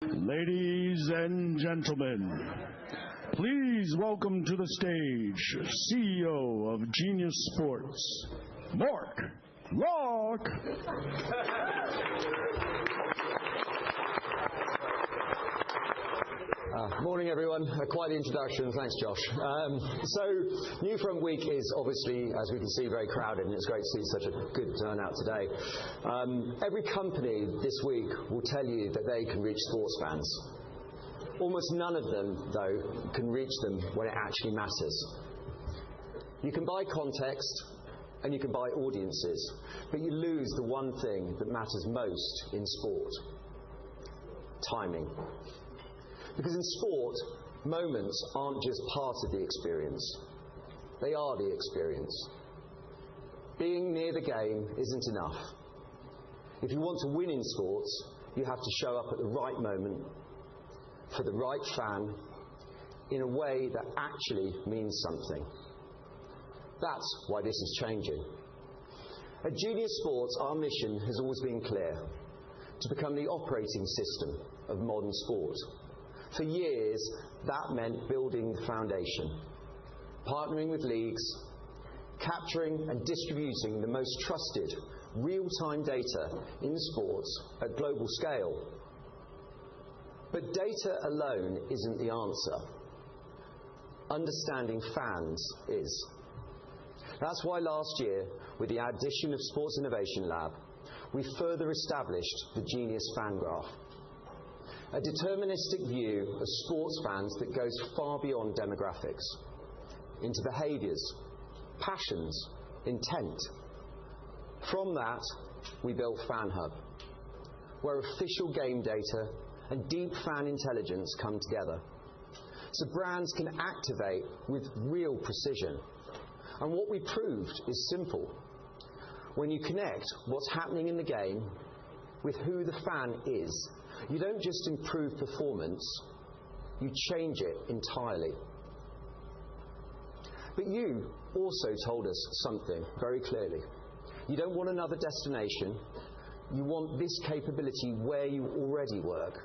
Ladies and gentlemen, please welcome to the stage CEO of Genius Sports, Mark Locke. Morning, everyone. Quite the introduction. Thanks, Josh. So, NewFront Week is obviously, as we can see, very crowded, and it's great to see such a good turnout today. Every company this week will tell you that they can reach sports fans. Almost none of them, though, can reach them when it actually matters. You can buy context, and you can buy audiences, but you lose the one thing that matters most in sport: timing. Because in sport, moments aren't just part of the experience. They are the experience. Being near the game isn't enough. If you want to win in sports, you have to show up at the right moment, for the right fan, in a way that actually means something. That's why this is changing. At Genius Sports, our mission has always been clear: to become the operating system of modern sport. For years, that meant building the foundation, partnering with leagues, capturing and distributing the most trusted, real-time data in sports at global scale. But data alone isn't the answer. Understanding fans is. That's why last year, with the addition of Sports Innovation Lab, we further established the Genius Fan Graph. A deterministic view of sports fans that goes far beyond demographics, into behaviours, passions, intent. From that, we built FanHub, where official game data and deep fan intelligence come together, so brands can activate with real precision. And what we proved is simple. When you connect what's happening in the game with who the fan is, you don't just improve performance, you change it entirely. But you also told us something very clearly. You don't want another destination, you want this capability where you already work.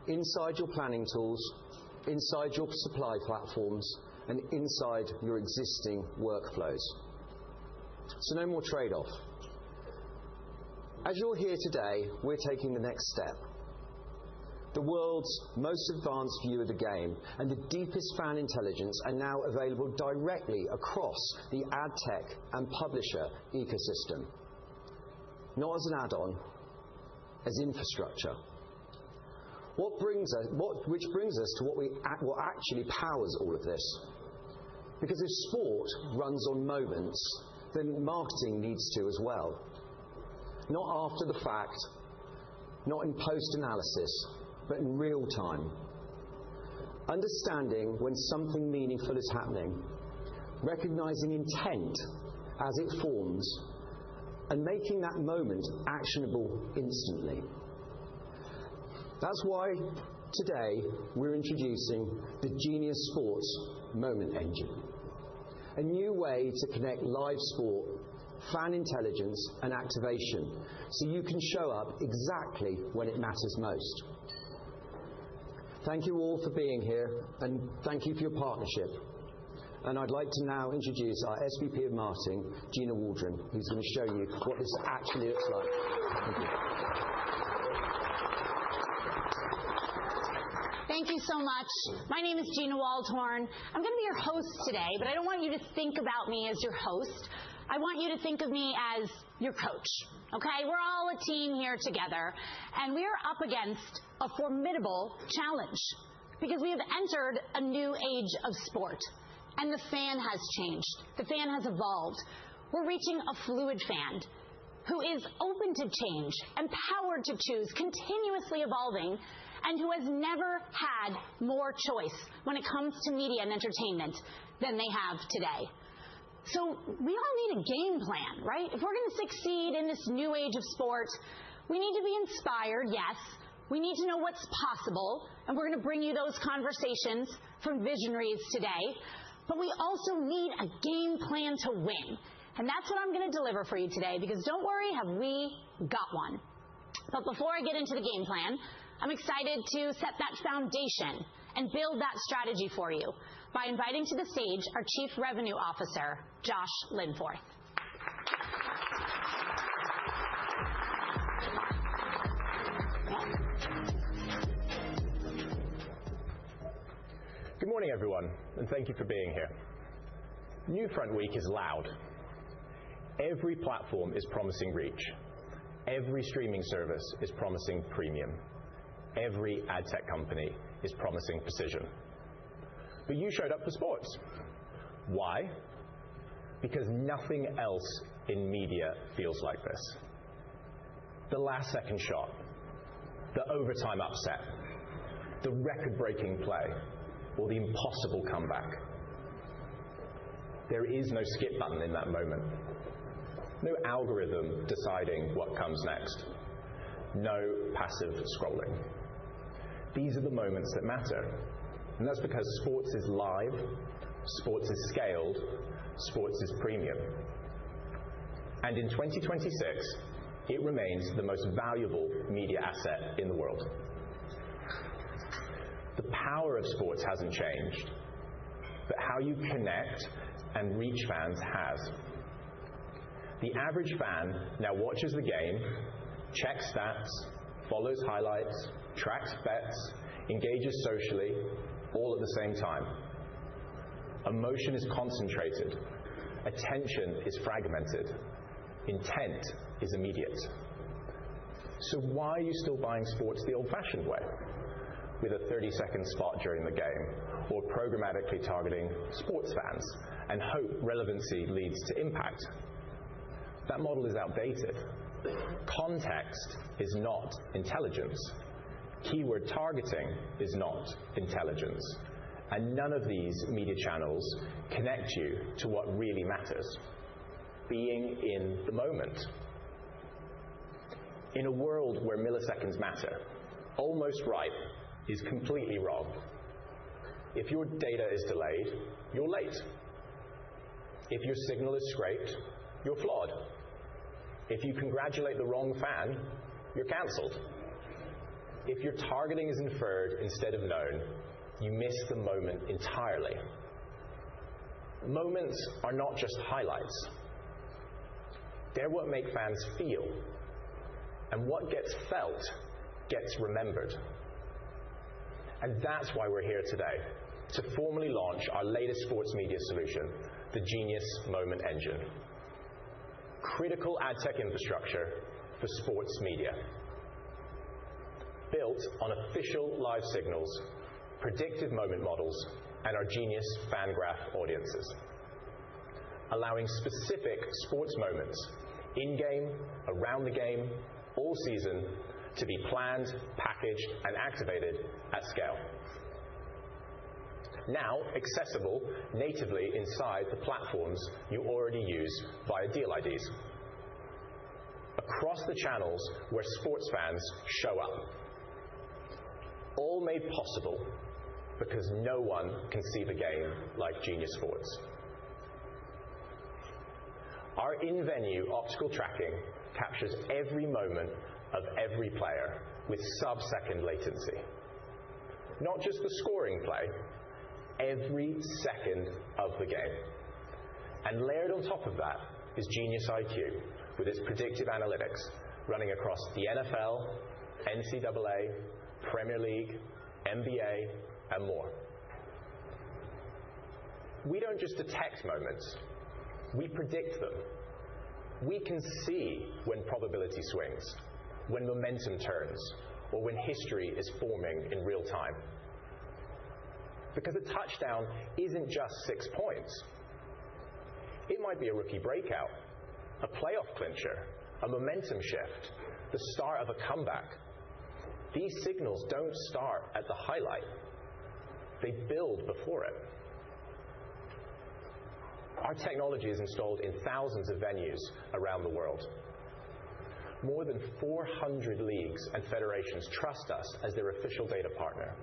Inside your planning tools, inside your supply platforms, and inside your existing workflows. So no more trade-off. As you're here today, we're taking the next step. The world's most advanced view of the game and the deepest fan intelligence are now available directly across the ad tech and publisher ecosystem. Not as an add-on, as infrastructure. Which brings us to what actually powers all of this. Because if sport runs on moments, then marketing needs to as well. Not after the fact, not in post-analysis, but in real time. Understanding when something meaningful is happening, recognizing intent as it forms, and making that moment actionable instantly. That's why today we're introducing the Genius Sports Moment Engine, a new way to connect live sport, fan intelligence, and activation, so you can show up exactly when it matters most. Thank you all for being here, and thank you for your partnership. And I'd like to now introduce our SVP of Marketing, Gina Waldron, who's going to show you what this actually looks like. Thank you. Thank you so much. My name is Gina Waldhorn. I'm going to be your host today, but I don't want you to think about me as your host. I want you to think of me as your coach, okay? We're all a team here together, and we are up against a formidable challenge because we have entered a new age of sport, and the fan has changed. The fan has evolved. We're reaching a fluid fan who is open to change, empowered to choose, continuously evolving, and who has never had more choice when it comes to media and entertainment than they have today. So we all need a game plan, right? If we're going to succeed in this new age of sport, we need to be inspired, yes. We need to know what's possible, and we're going to bring you those conversations from visionaries today. But we also need a game plan to win. And that's what I'm going to deliver for you today, because don't worry, have we got one. But before I get into the game plan, I'm excited to set that foundation and build that strategy for you by inviting to the stage our Chief Revenue Officer, Josh Linforth. Good morning, everyone, and thank you for being here. NewFront Week is loud. Every platform is promising reach. Every streaming service is promising premium. Every ad tech company is promising precision. But you showed up for sports. Why? Because nothing else in media feels like this. The last-second shot, the overtime upset, the record-breaking play, or the impossible comeback. There is no skip button in that moment. No algorithm deciding what comes next. No passive scrolling. These are the moments that matter. And that's because sports is live, sports is scaled, sports is premium. And in 2026, it remains the most valuable media asset in the world. The power of sports hasn't changed, but how you connect and reach fans has. The average fan now watches the game, checks stats, follows highlights, tracks bets, engages socially, all at the same time. Emotion is concentrated, attention is fragmented, intent is immediate. So why are you still buying sports the old-fashioned way? With a 30-second spot during the game, or programmatically targeting sports fans, and hope relevancy leads to impact. That model is outdated. Context is not intelligence. Keyword targeting is not intelligence. And none of these media channels connect you to what really matters, being in the moment. In a world where milliseconds matter, almost right is completely wrong. If your data is delayed, you're late. If your signal is scraped, you're flawed. If you congratulate the wrong fan, you're cancelled. If your targeting is inferred instead of known, you miss the moment entirely. Moments are not just highlights. They're what make fans feel. And what gets felt gets remembered. And that's why we're here today, to formally launch our latest sports media solution, the Genius Moment Engine. Critical ad tech infrastructure for sports media. Built on official live signals, predictive moment models, and our Genius fan graph audiences. Allowing specific sports moments, in-game, around the game, all season, to be planned, packaged, and activated at scale. Now accessible natively inside the platforms you already use via deal IDs. Across the channels where sports fans show up. All made possible because no one can see the game like Genius Sports. Our in-venue optical tracking captures every moment of every player with sub-second latency. Not just the scoring play, every second of the game. And layered on top of that is Genius IQ with its predictive analytics running across the NFL, NCAA, Premier League, NBA, and more. We don't just detect moments, we predict them. We can see when probability swings, when momentum turns, or when history is forming in real time. Because a touchdown isn't just 6 points. It might be a rookie breakout, a playoff clincher, a momentum shift, the start of a comeback. These signals don't start at the highlight. They build before it. Our technology is installed in thousands of venues around the world. More than 400 leagues and federations trust us as their official data partner.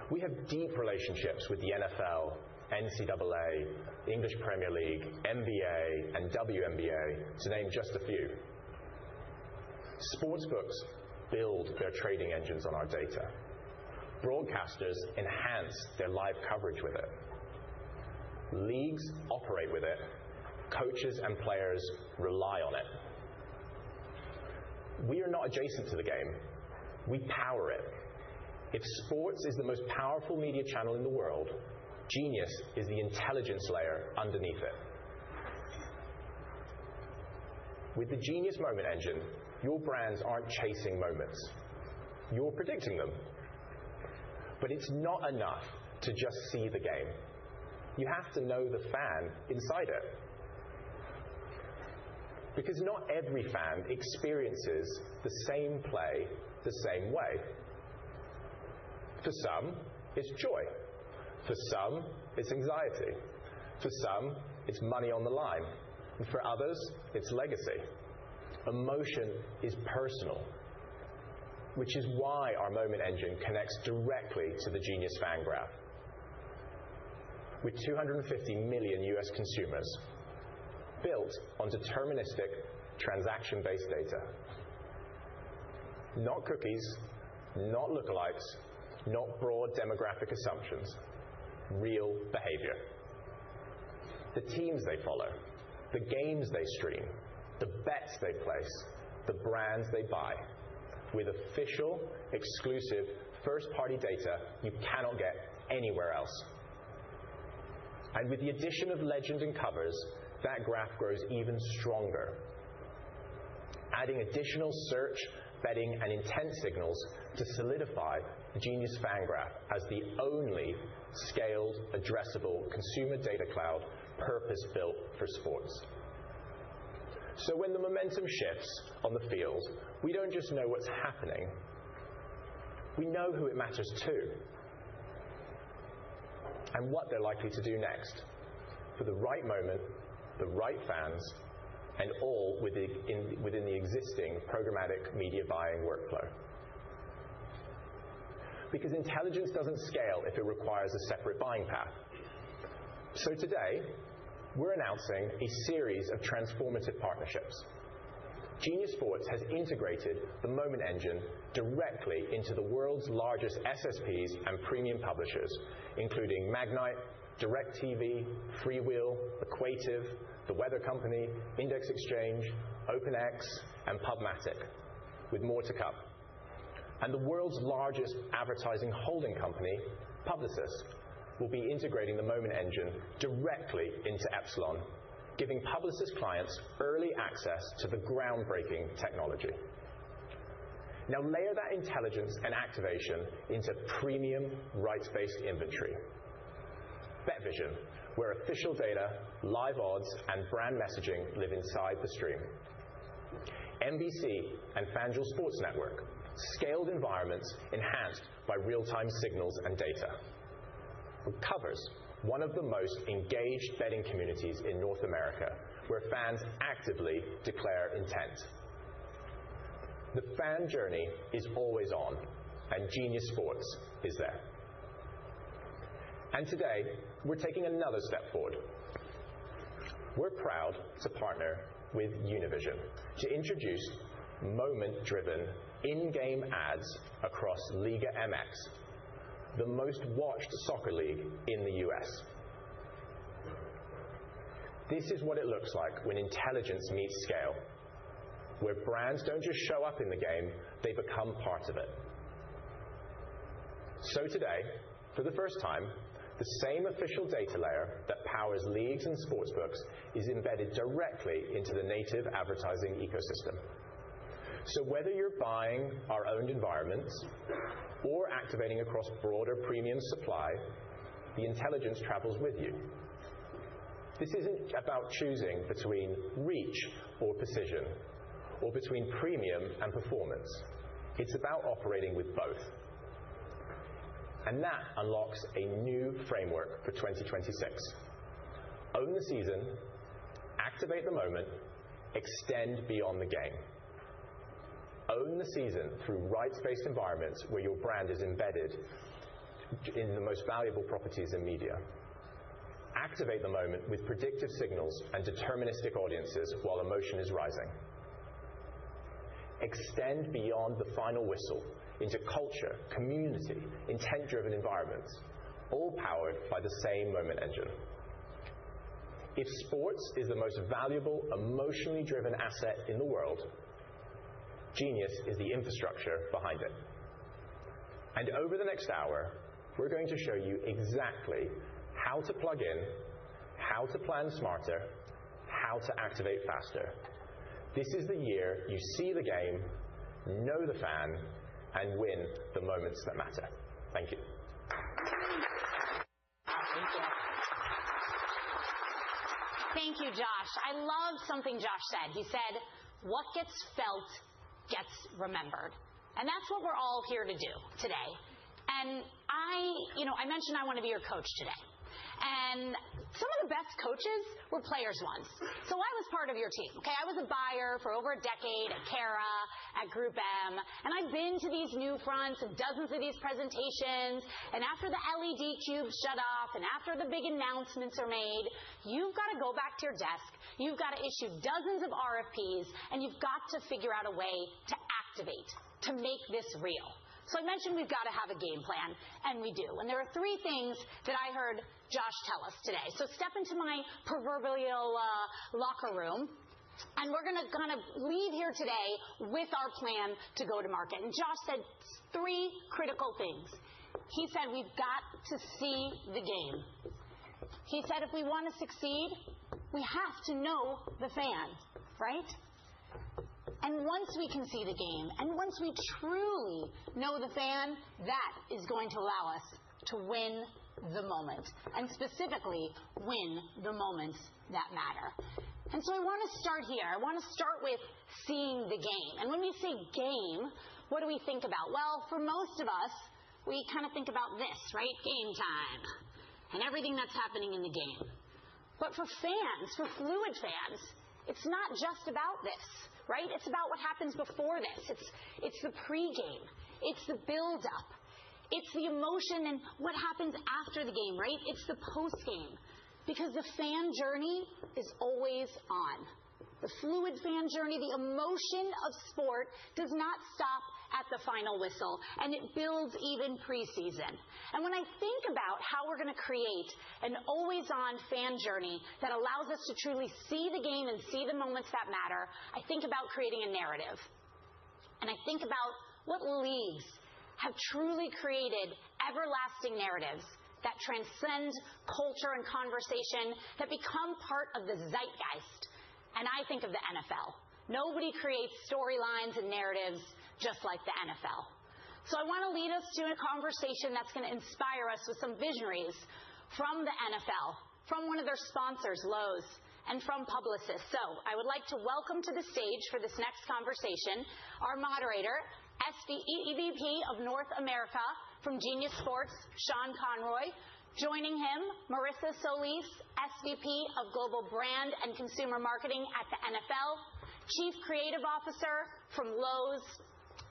We have deep relationships with the NFL, NCAA, English Premier League, NBA, and WNBA, to name just a few. Sportsbooks build their trading engines on our data. Broadcasters enhance their live coverage with it. Leagues operate with it. Coaches and players rely on it. We are not adjacent to the game. We power it. If sports is the most powerful media channel in the world, Genius is the intelligence layer underneath it. With the Genius Moment Engine, your brands aren't chasing moments. You're predicting them. But it's not enough to just see the game. You have to know the fan inside it. Because not every fan experiences the same play the same way. For some, it's joy. For some, it's anxiety. For some, it's money on the line. And for others, it's legacy. Emotion is personal, which is why our Moment Engine connects directly to the Genius Fan Graph. With 250 million US consumers, built on deterministic, transaction-based data. Not cookies, not lookalikes, not broad demographic assumptions. Real behavior. The teams they follow, the games they stream, the bets they place, the brands they buy, with official, exclusive, first-party data you cannot get anywhere else. And with the addition of legend and covers, that graph grows even stronger, adding additional search, betting, and intent signals to solidify the Genius Fan Graph as the only scaled, addressable consumer data cloud purpose-built for sports. So when the momentum shifts on the field, we don't just know what's happening, we know who it matters to and what they're likely to do next for the right moment, the right fans, and all within the existing programmatic media buying workflow. Because intelligence doesn't scale if it requires a separate buying path. So today, we're announcing a series of transformative partnerships. Genius Sports has integrated the Moment Engine directly into the world's largest SSPs and premium publishers, including Magnite, DirecTV, Freewheel, Equative, The Weather Company, Index Exchange, OpenX, and Pubmatic, with more to come. And the world's largest advertising holding company, Publicis, will be integrating the Moment Engine directly into Epsilon, giving Publicis clients early access to the groundbreaking technology. Now layer that intelligence and activation into premium rights-based inventory. BetVision, where official data, live odds, and brand messaging live inside the stream. NBC and FanDuel Sports Network, scaled environments enhanced by real-time signals and data. Covers, one of the most engaged betting communities in North America, where fans actively declare intent. The fan journey is always on, and Genius Sports is there. And today, we're taking another step forward. We're proud to partner with Univision to introduce moment-driven in-game ads across Liga MX, the most watched soccer league in the US. This is what it looks like when intelligence meets scale, where brands don't just show up in the game, they become part of it. So today, for the first time, the same official data layer that powers leagues and sportsbooks is embedded directly into the native advertising ecosystem. So whether you're buying our owned environments or activating across broader premium supply, the intelligence travels with you. This isn't about choosing between reach or precision, or between premium and performance. It's about operating with both. And that unlocks a new framework for 2026. Own the season, activate the moment, extend beyond the game. Own the season through rights-based environments where your brand is embedded in the most valuable properties in media. Activate the moment with predictive signals and deterministic audiences while emotion is rising. extend beyond the final whistle into culture, community, intent-driven environments, all powered by the same moment engine. If sports is the most valuable, emotionally driven asset in the world, Genius is the infrastructure behind it. And over the next hour, we're going to show you exactly how to plug in, how to plan smarter, how to activate faster. This is the year you see the game, know the fan, and win the moments that matter. Thank you. Thank you, Josh. I love something Josh said. He said, what gets felt gets remembered. And that's what we're all here to do today. And I mentioned I want to be your coach today. And some of the best coaches were players once. So I was part of your team, okay? I was a buyer for over a decade at Cara, at Group M, and I've been to these NewFronts and dozens of these presentations, and after the LED cubes shut off and after the big announcements are made, you've got to go back to your desk, you've got to issue dozens of RFPs, and you've got to figure out a way to activate, to make this real. So I mentioned we've got to have a game plan, and we do. And there are three things that I heard Josh tell us today. So step into my proverbial locker room, and we're going to kind of leave here today with our plan to go to market. And Josh said three critical things. He said we've got to see the game. He said if we want to succeed, we have to know the fan, right? And once we can see the game, and once we truly know the fan, that is going to allow us to win the moment, and specifically win the moments that matter. And so I want to start here. I want to start with seeing the game. And when we say game, what do we think about? Well, for most of us, we kind of think about this, right? Game time, and everything that's happening in the game. But for fans, for fluid fans, it's not just about this. Right? It's about what happens before this. It's the pregame. It's the build-up. It's the emotion and what happens after the game, right? It's the postgame. Because the fan journey is always on. The fluid fan journey, the emotion of sport does not stop at the final whistle, and it builds even preseason. And when I think about how we're going to create an always-on fan journey that allows us to truly see the game and see the moments that matter, I think about creating a narrative. And I think about what leagues have truly created everlasting narratives that transcend culture and conversation, that become part of the zeitgeist. And I think of the NFL. Nobody creates storylines and narratives just like the NFL. So I want to lead us to a conversation that's going to inspire us with some visionaries from the NFL, from one of their sponsors, Lowe's, and from Publicis. So I would like to welcome to the stage for this next conversation our moderator, EVP of North America from Genius Sports, Sean Conroy. Joining him, Marissa Solis, SVP of Global Brand and Consumer Marketing at the NFL, Chief Creative Officer from Lowe's,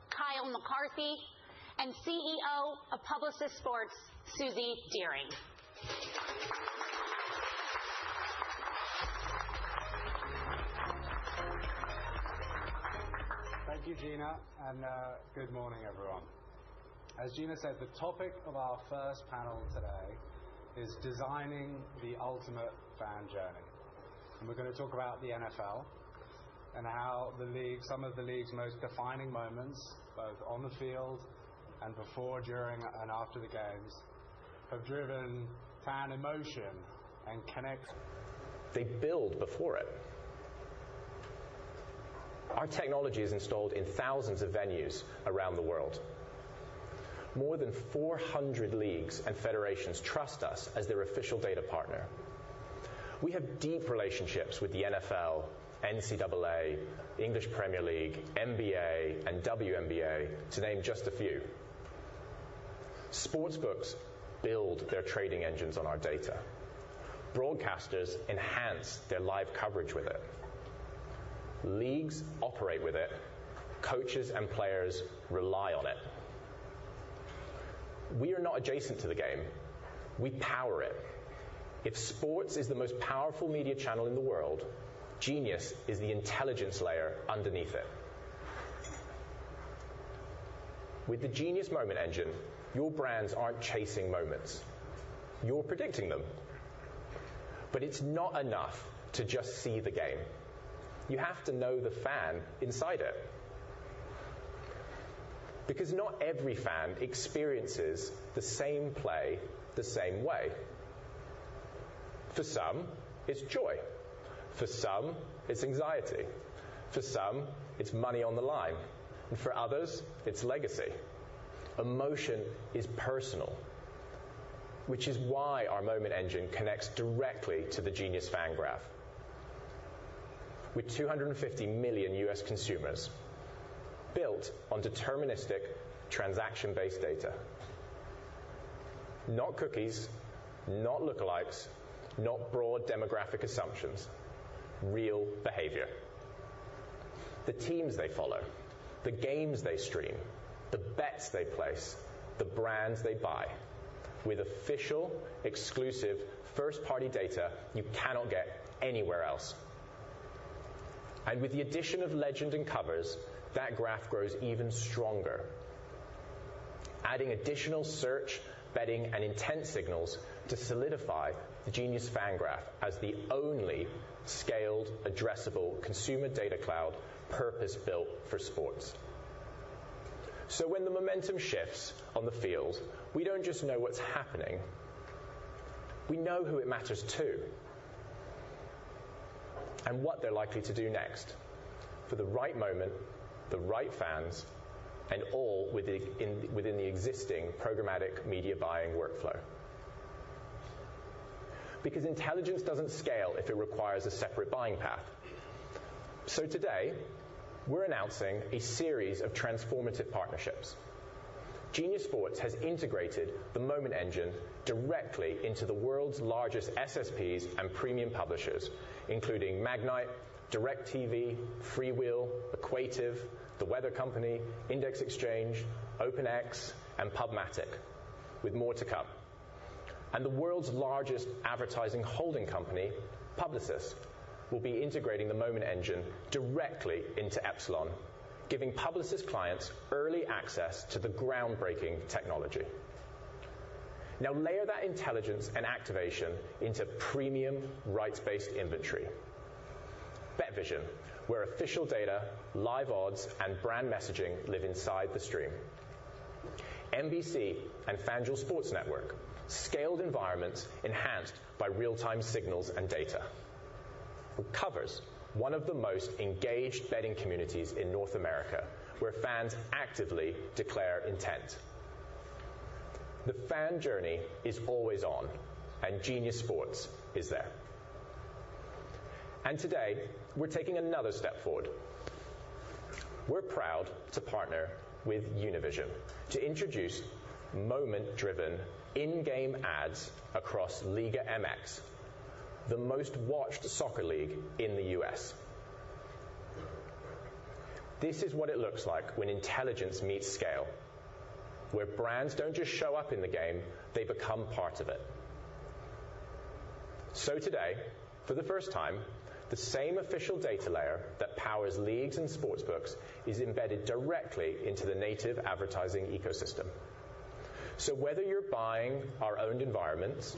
Kyle McCarthy, and CEO of Publicis Sports, Susie Deering. Thank you, Gina, and good morning, everyone. As Gina said, the topic of our first panel today is designing the ultimate fan journey. And we're going to talk about the NFL and how some of the league's most defining moments, both on the field and before, during, and after the games, have driven fan emotion and connect. They build before it. Our technology is installed in thousands of venues around the world. More than 400 leagues and federations trust us as their official data partner. We have deep relationships with the NFL, NCAA, English Premier League, NBA, and WNBA, to name just a few. Sportsbooks build their trading engines on our data. Broadcasters enhance their live coverage with it. Leagues operate with it. Coaches and players rely on it. We are not adjacent to the game. We power it. If sports is the most powerful media channel in the world, Genius is the intelligence layer underneath it. With the Genius Moment Engine, your brands aren't chasing moments. You're predicting them. But it's not enough to just see the game. You have to know the fan inside it. Because not every fan experiences the same play the same way. For some, it's joy. For some, it's anxiety. For some, it's money on the line. And for others, it's legacy. Emotion is personal, which is why our Moment Engine connects directly to the Genius Fan Graph. With 250 million US consumers, built on deterministic, transaction-based data. Not cookies, not lookalikes, not broad demographic assumptions. Real behavior. The teams they follow, the games they stream, the bets they place, the brands they buy, with official, exclusive, first-party data you cannot get anywhere else. And with the addition of legend and covers, that graph grows even stronger, adding additional search, betting, and intent signals to solidify the Genius Fan Graph as the only scaled, addressable consumer data cloud purpose-built for sports. So when the momentum shifts on the field, we don't just know what's happening, we know who it matters to and what they're likely to do next for the right moment, the right fans, and all within the existing programmatic media buying workflow. Because intelligence doesn't scale if it requires a separate buying path. So today, we're announcing a series of transformative partnerships. Genius Sports has integrated the Moment Engine directly into the world's largest SSPs and premium publishers, including Magnite, DirecTV, Freewheel, Equative, The Weather Company, Index Exchange, OpenX, and Pubmatic, with more to come. And the world's largest advertising holding company, Publicis, will be integrating the Moment Engine directly into Epsilon, giving Publicis clients early access to the groundbreaking technology. Now layer that intelligence and activation into premium rights-based inventory. BetVision, where official data, live odds, and brand messaging live inside the stream. NBC and FanDuel Sports Network, scaled environments enhanced by real-time signals and data. Covers, one of the most engaged betting communities in North America, where fans actively declare intent. The fan journey is always on, and Genius Sports is there. And today, we're taking another step forward. We're proud to partner with Univision to introduce moment-driven in-game ads across Liga MX, the most watched soccer league in the US. This is what it looks like when intelligence meets scale, where brands don't just show up in the game, they become part of it. So today, for the first time, the same official data layer that powers leagues and sportsbooks is embedded directly into the native advertising ecosystem. So whether you're buying our owned environments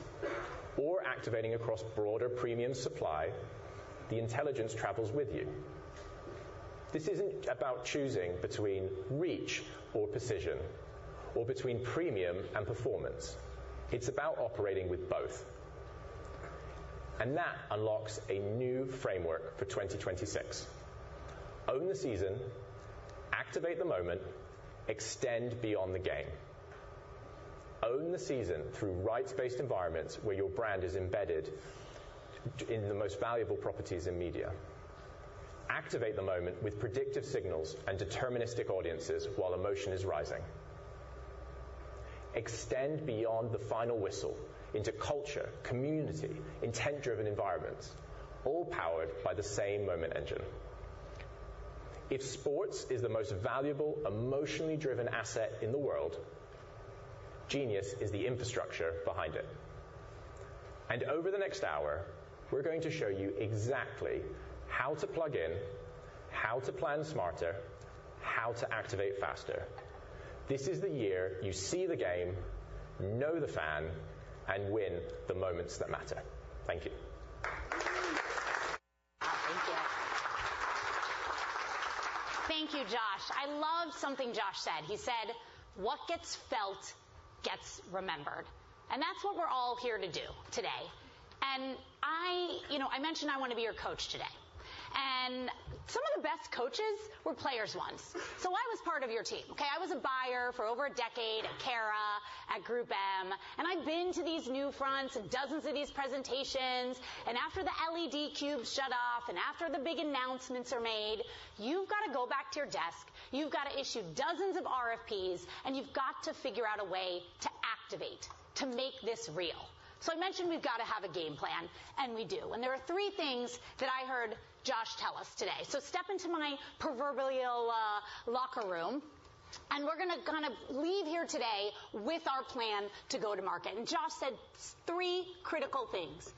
or activating across broader premium supply, the intelligence travels with you. This isn't about choosing between reach or precision, or between premium and performance. It's about operating with both. And that unlocks a new framework for 2026. Own the season, activate the moment, extend beyond the game. Own the season through rights-based environments where your brand is embedded in the most valuable properties in media. Activate the moment with predictive signals and deterministic audiences while emotion is rising. Extend beyond the final whistle into culture, community, intent-driven environments, all powered by the same Moment Engine. If sports is the most valuable, emotionally driven asset in the world, Genius is the infrastructure behind it. And over the next hour, we're going to show you exactly how to plug in, how to plan smarter, how to activate faster, This is the year you see the game, know the fan, and win the moments that matter. Thank you. Thank you, Josh. I loved something Josh said. He said, what gets felt gets remembered. And that's what we're all here to do today. And I mentioned I want to be your coach today. And some of the best coaches were players once. So I was part of your team, okay? I was a buyer for over a decade at Cara, at Group M, and I've been to these NewFronts and dozens of these presentations, and after the LED cubes shut off and after the big announcements are made, you've got to go back to your desk, you've got to issue dozens of RFPs, and you've got to figure out a way to activate, to make this real. So I mentioned we've got to have a game plan, and we do. And there are three things that I heard Josh tell us today. So step into my proverbial locker room, and we're going to kind of leave here today with our plan to go to market. And Josh said three critical things.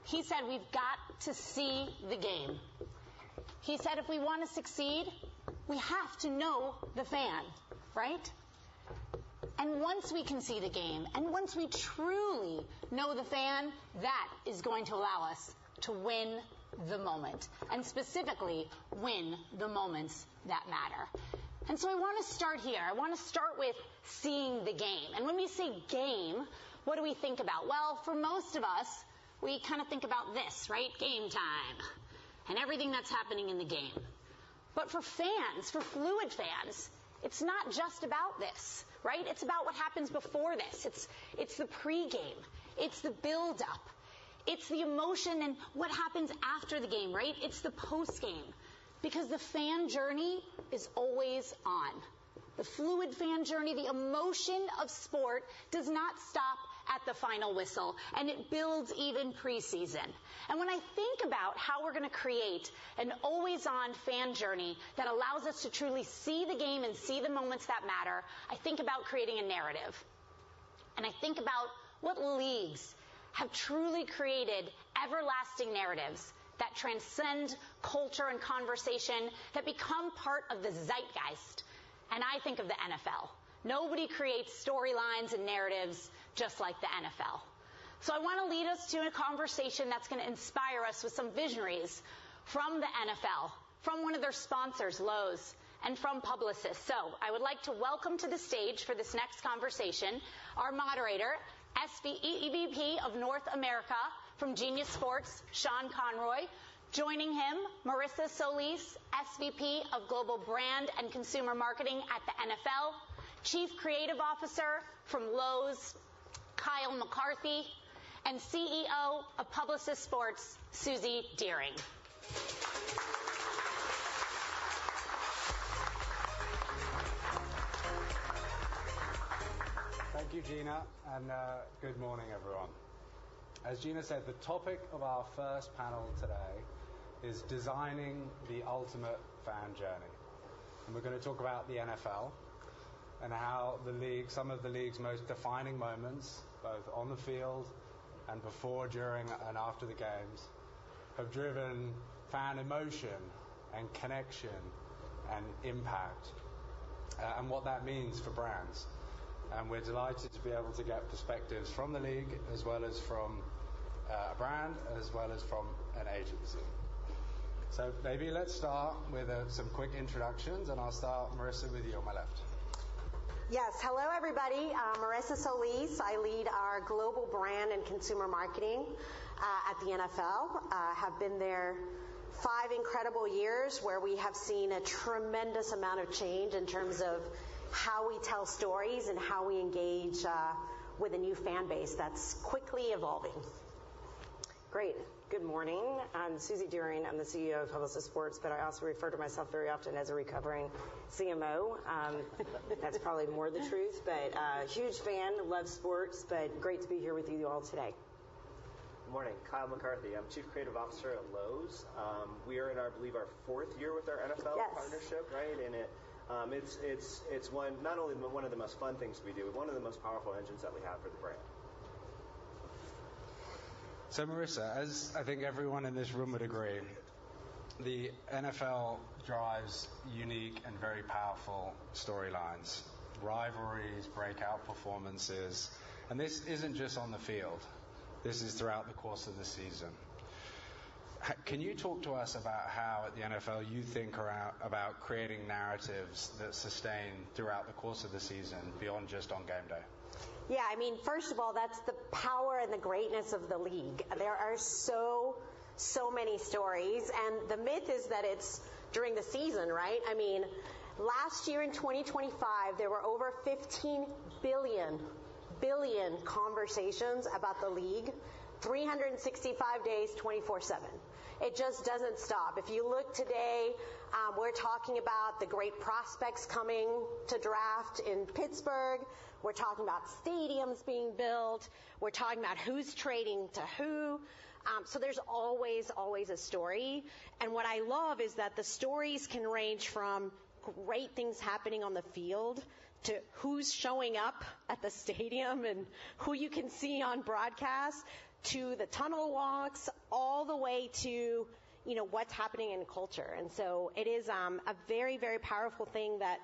He said we've got to see the game. He said if we want to succeed, we have to know the fan, right? And once we can see the game, and once we truly know the fan, that is going to allow us to win the moment, and specifically win the moments that matter. And so I want to start here. I want to start with seeing the game. And when we say game, what do we think about? Well, for most of us, we kind of think about this, right? Game time, and everything that's happening in the game. But for fans, for fluid fans, it's not just about this, right? It's about what happens before this. It's the pregame. It's the build-up. It's the emotion and what happens after the game, right? It's the postgame. Because the fan journey is always on. The fluid fan journey, the emotion of sport does not stop at the final whistle, and it builds even preseason. And when I think about how we're going to create an always-on fan journey that allows us to truly see the game and see the moments that matter, I think about creating a narrative. And I think about what leagues have truly created everlasting narratives that transcend culture and conversation, that become part of the zeitgeist. And I think of the NFL. Nobody creates storylines and narratives just like the NFL. So I want to lead us to a conversation that's going to inspire us with some visionaries from the NFL, from one of their sponsors, Lowe's, and from Publicis. So I would like to welcome to the stage for this next conversation our moderator, EVP of North America from Genius Sports, Sean Conroy. Joining him, Marissa Solis, SVP of Global Brand and Consumer Marketing at the NFL, Chief Creative Officer from Lowe's, Kyle McCarthy, and CEO of Publicis Sports, Susie Deering. Thank you, Gina, and good morning, everyone. As Gina said, the topic of our first panel today is designing the ultimate fan journey. And we're going to talk about the NFL and how some of the league's most defining moments, both on the field and before, during, and after the games, have driven fan emotion and connection and impact, and what that means for brands. And we're delighted to be able to get perspectives from the league, as well as from a brand, as well as from an agency. So maybe let's start with some quick introductions, and I'll start, Marissa, with you on my left. Yes, hello everybody. Marissa Solis. I lead our global brand and consumer marketing at the NFL. Have been there 5 incredible years where we have seen a tremendous amount of change in terms of how we tell stories and how we engage with a new fan base that's quickly evolving. Great. Good morning. I'm Susie Deering. I'm the CEO of Publicis Sports, but I also refer to myself very often as a recovering CMO. That's probably more the truth, but huge fan, love sports, but great to be here with you all today. Good morning. Kyle McCarthy. I'm Chief Creative Officer at Lowe's. We are in, I believe, our 4th year with our NFL partnership, right? And it's one, not only one of the most fun things we do, but one of the most powerful engines that we have for the brand. So Marissa, as I think everyone in this room would agree, the NFL drives unique and very powerful storylines. rivalries, breakout performances, and this isn't just on the field. This is throughout the course of the season. Can you talk to us about how at the NFL you think about creating narratives that sustain throughout the course of the season beyond just on game day? Yeah, I mean, first of all, that's the power and the greatness of the league. There are so many stories, and the myth is that it's during the season, right? I mean, last year in 2025, there were over 15 billion conversations about the league, 365 days, 24/7. It just doesn't stop. If you look today, we're talking about the great prospects coming to draft in Pittsburgh. We're talking about stadiums being built. We're talking about who's trading to who. So there's always a story. And what I love is that the stories can range from great things happening on the field to who's showing up at the stadium and who you can see on broadcast, to the tunnel walks, all the way to, what's happening in culture. And so it is a very, very powerful thing that,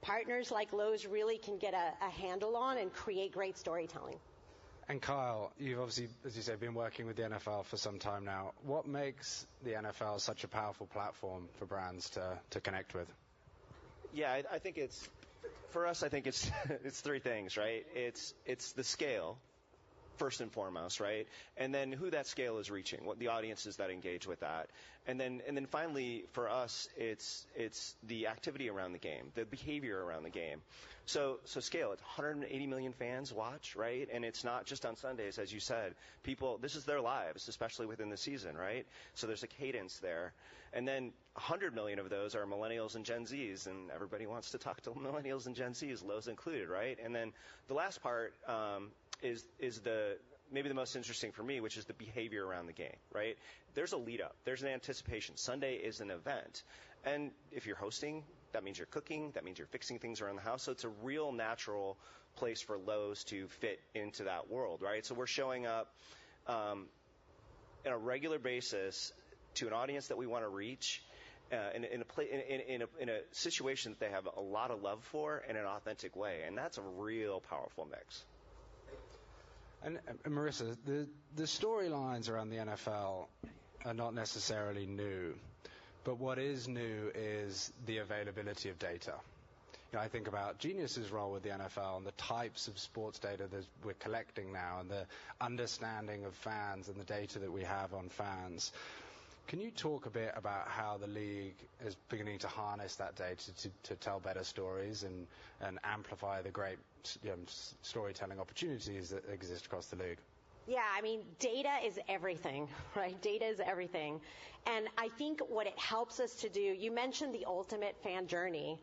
partners like Lowe's really can get a handle on and create great storytelling. And Kyle, you've obviously, as you say, been working with the NFL for some time now. What makes the NFL such a powerful platform for brands to connect with? Yeah, I think for us, it's three things, right? It's the scale, first and foremost, right? And then who that scale is reaching, what the audiences that engage with that. And then finally, for us, it's the activity around the game, the behavior around the game. So scale, it's 180 million fans watch, right? And it's not just on Sundays, as you said. People, this is their lives, especially within the season, right? So there's a cadence there. And then 100 million of those are millennials and Gen Zs, and everybody wants to talk to millennials and Gen Zs, Lowe's included, right? And then the last part is maybe the most interesting for me, which is the behavior around the game, right? There's a lead up. There's an anticipation. Sunday is an event. And if you're hosting, that means you're cooking. That means you're fixing things around the house. So it's a real natural place for Lowe's to fit into that world, right? So we're showing up on a regular basis to an audience that we want to reach in a situation that they have a lot of love for in an authentic way. And that's a real powerful mix. And Marissa, the storylines around the NFL are not necessarily new, but what is new is the availability of data. I think about Genius's role with the NFL and the types of sports data that we're collecting now and the understanding of fans and the data that we have on fans. Can you talk a bit about how the league is beginning to harness that data to tell better stories and amplify the great storytelling opportunities that exist across the league? Yeah, I mean, data is everything, right? Data is everything. And I think what it helps us to do, you mentioned the ultimate fan journey.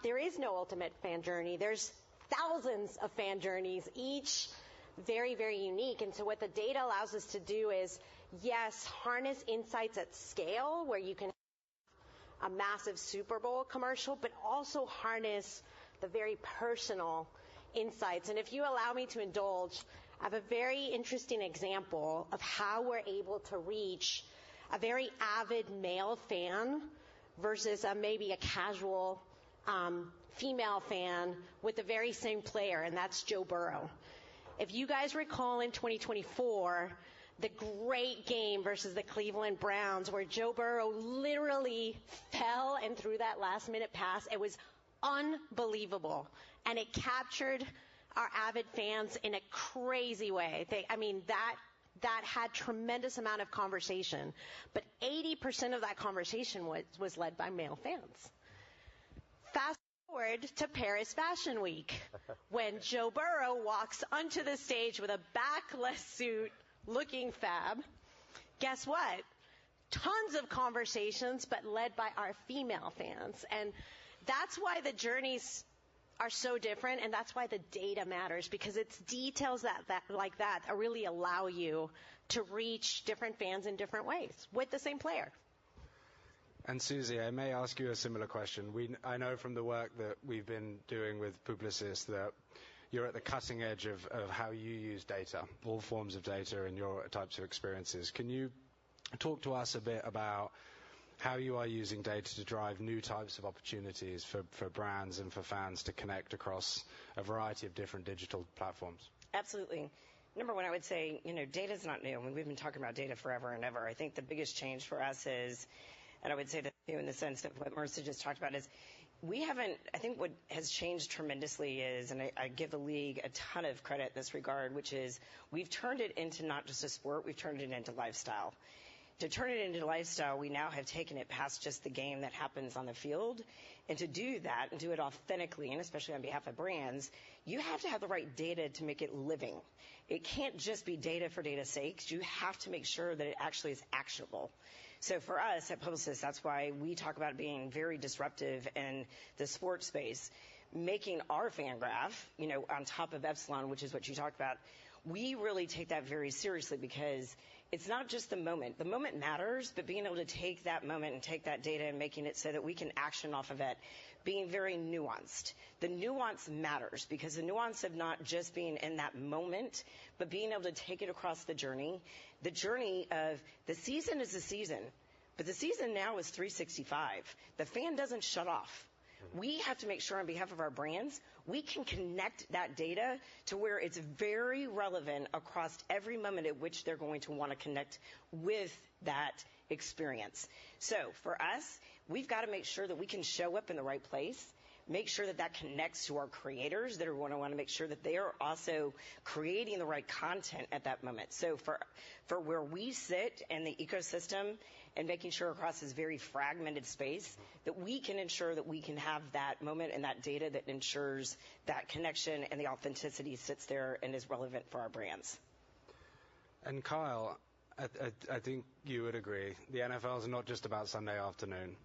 There is no ultimate fan journey. There's thousands of fan journeys, each very, very unique. And so what the data allows us to do is, yes, harness insights at scale where you can have a massive Super Bowl commercial, but also harness the very personal insights. And if you allow me to indulge, I have a very interesting example of how we're able to reach a very avid male fan versus maybe a casual female fan with the very same player, and that's Joe Burrow. If you guys recall in 2024, the great game versus the Cleveland Browns where Joe Burrow literally fell and threw that last-minute pass, it was unbelievable. And it captured our avid fans in a crazy way. That had tremendous amount of conversation. But 80% of that conversation was led by male fans. Fast forward to Paris Fashion Week, when Joe Burrow walks onto the stage with a backless suit looking fab. Guess what? Tons of conversations, but led by our female fans. And that's why the journeys are so different, and that's why the data matters, because it's details that really allow you to reach different fans in different ways with the same player. And Susie, I may ask you a similar question. I know from the work that we've been doing with Publicis that you're at the cutting edge of how you use data, all forms of data in your types of experiences. Can you talk to us a bit about how you are using data to drive new types of opportunities for brands and for fans to connect across a variety of different digital platforms. Absolutely. Number one, I would say, data is not new. I mean, we've been talking about data forever and ever. I think the biggest change for us is, and I would say that in the sense that what Marissa just talked about is, I think what has changed tremendously is, and I give the league a ton of credit in this regard, which is we've turned it into not just a sport, we've turned it into lifestyle. To turn it into lifestyle, we now have taken it past just the game that happens on the field. And to do that and do it authentically, and especially on behalf of brands, you have to have the right data to make it living. It can't just be data for data's sake. You have to make sure that it actually is actionable. So for us at Publicis, that's why we talk about being very disruptive in the sports space, making our fan graph, on top of Epsilon, which is what you talked about. We really take that very seriously because it's not just the moment. The moment matters, but being able to take that moment and take that data and making it so that we can action off of it, being very nuanced. The nuance matters because the nuance of not just being in that moment, but being able to take it across the journey of the season is the season, but the season now is 365. The fan doesn't shut off. We have to make sure on behalf of our brands, we can connect that data to where it's very relevant across every moment at which they're going to want to connect with that experience. So for us, we've got to make sure that we can show up in the right place, make sure that that connects to our creators that are going to want to make sure that they are also creating the right content at that moment. So for where we sit in the ecosystem and making sure across this very fragmented space that we can ensure that we can have that moment and that data that ensures that connection and the authenticity sits there and is relevant for our brands. And Kyle, I think you would agree, the NFL is not just about Sunday afternoon.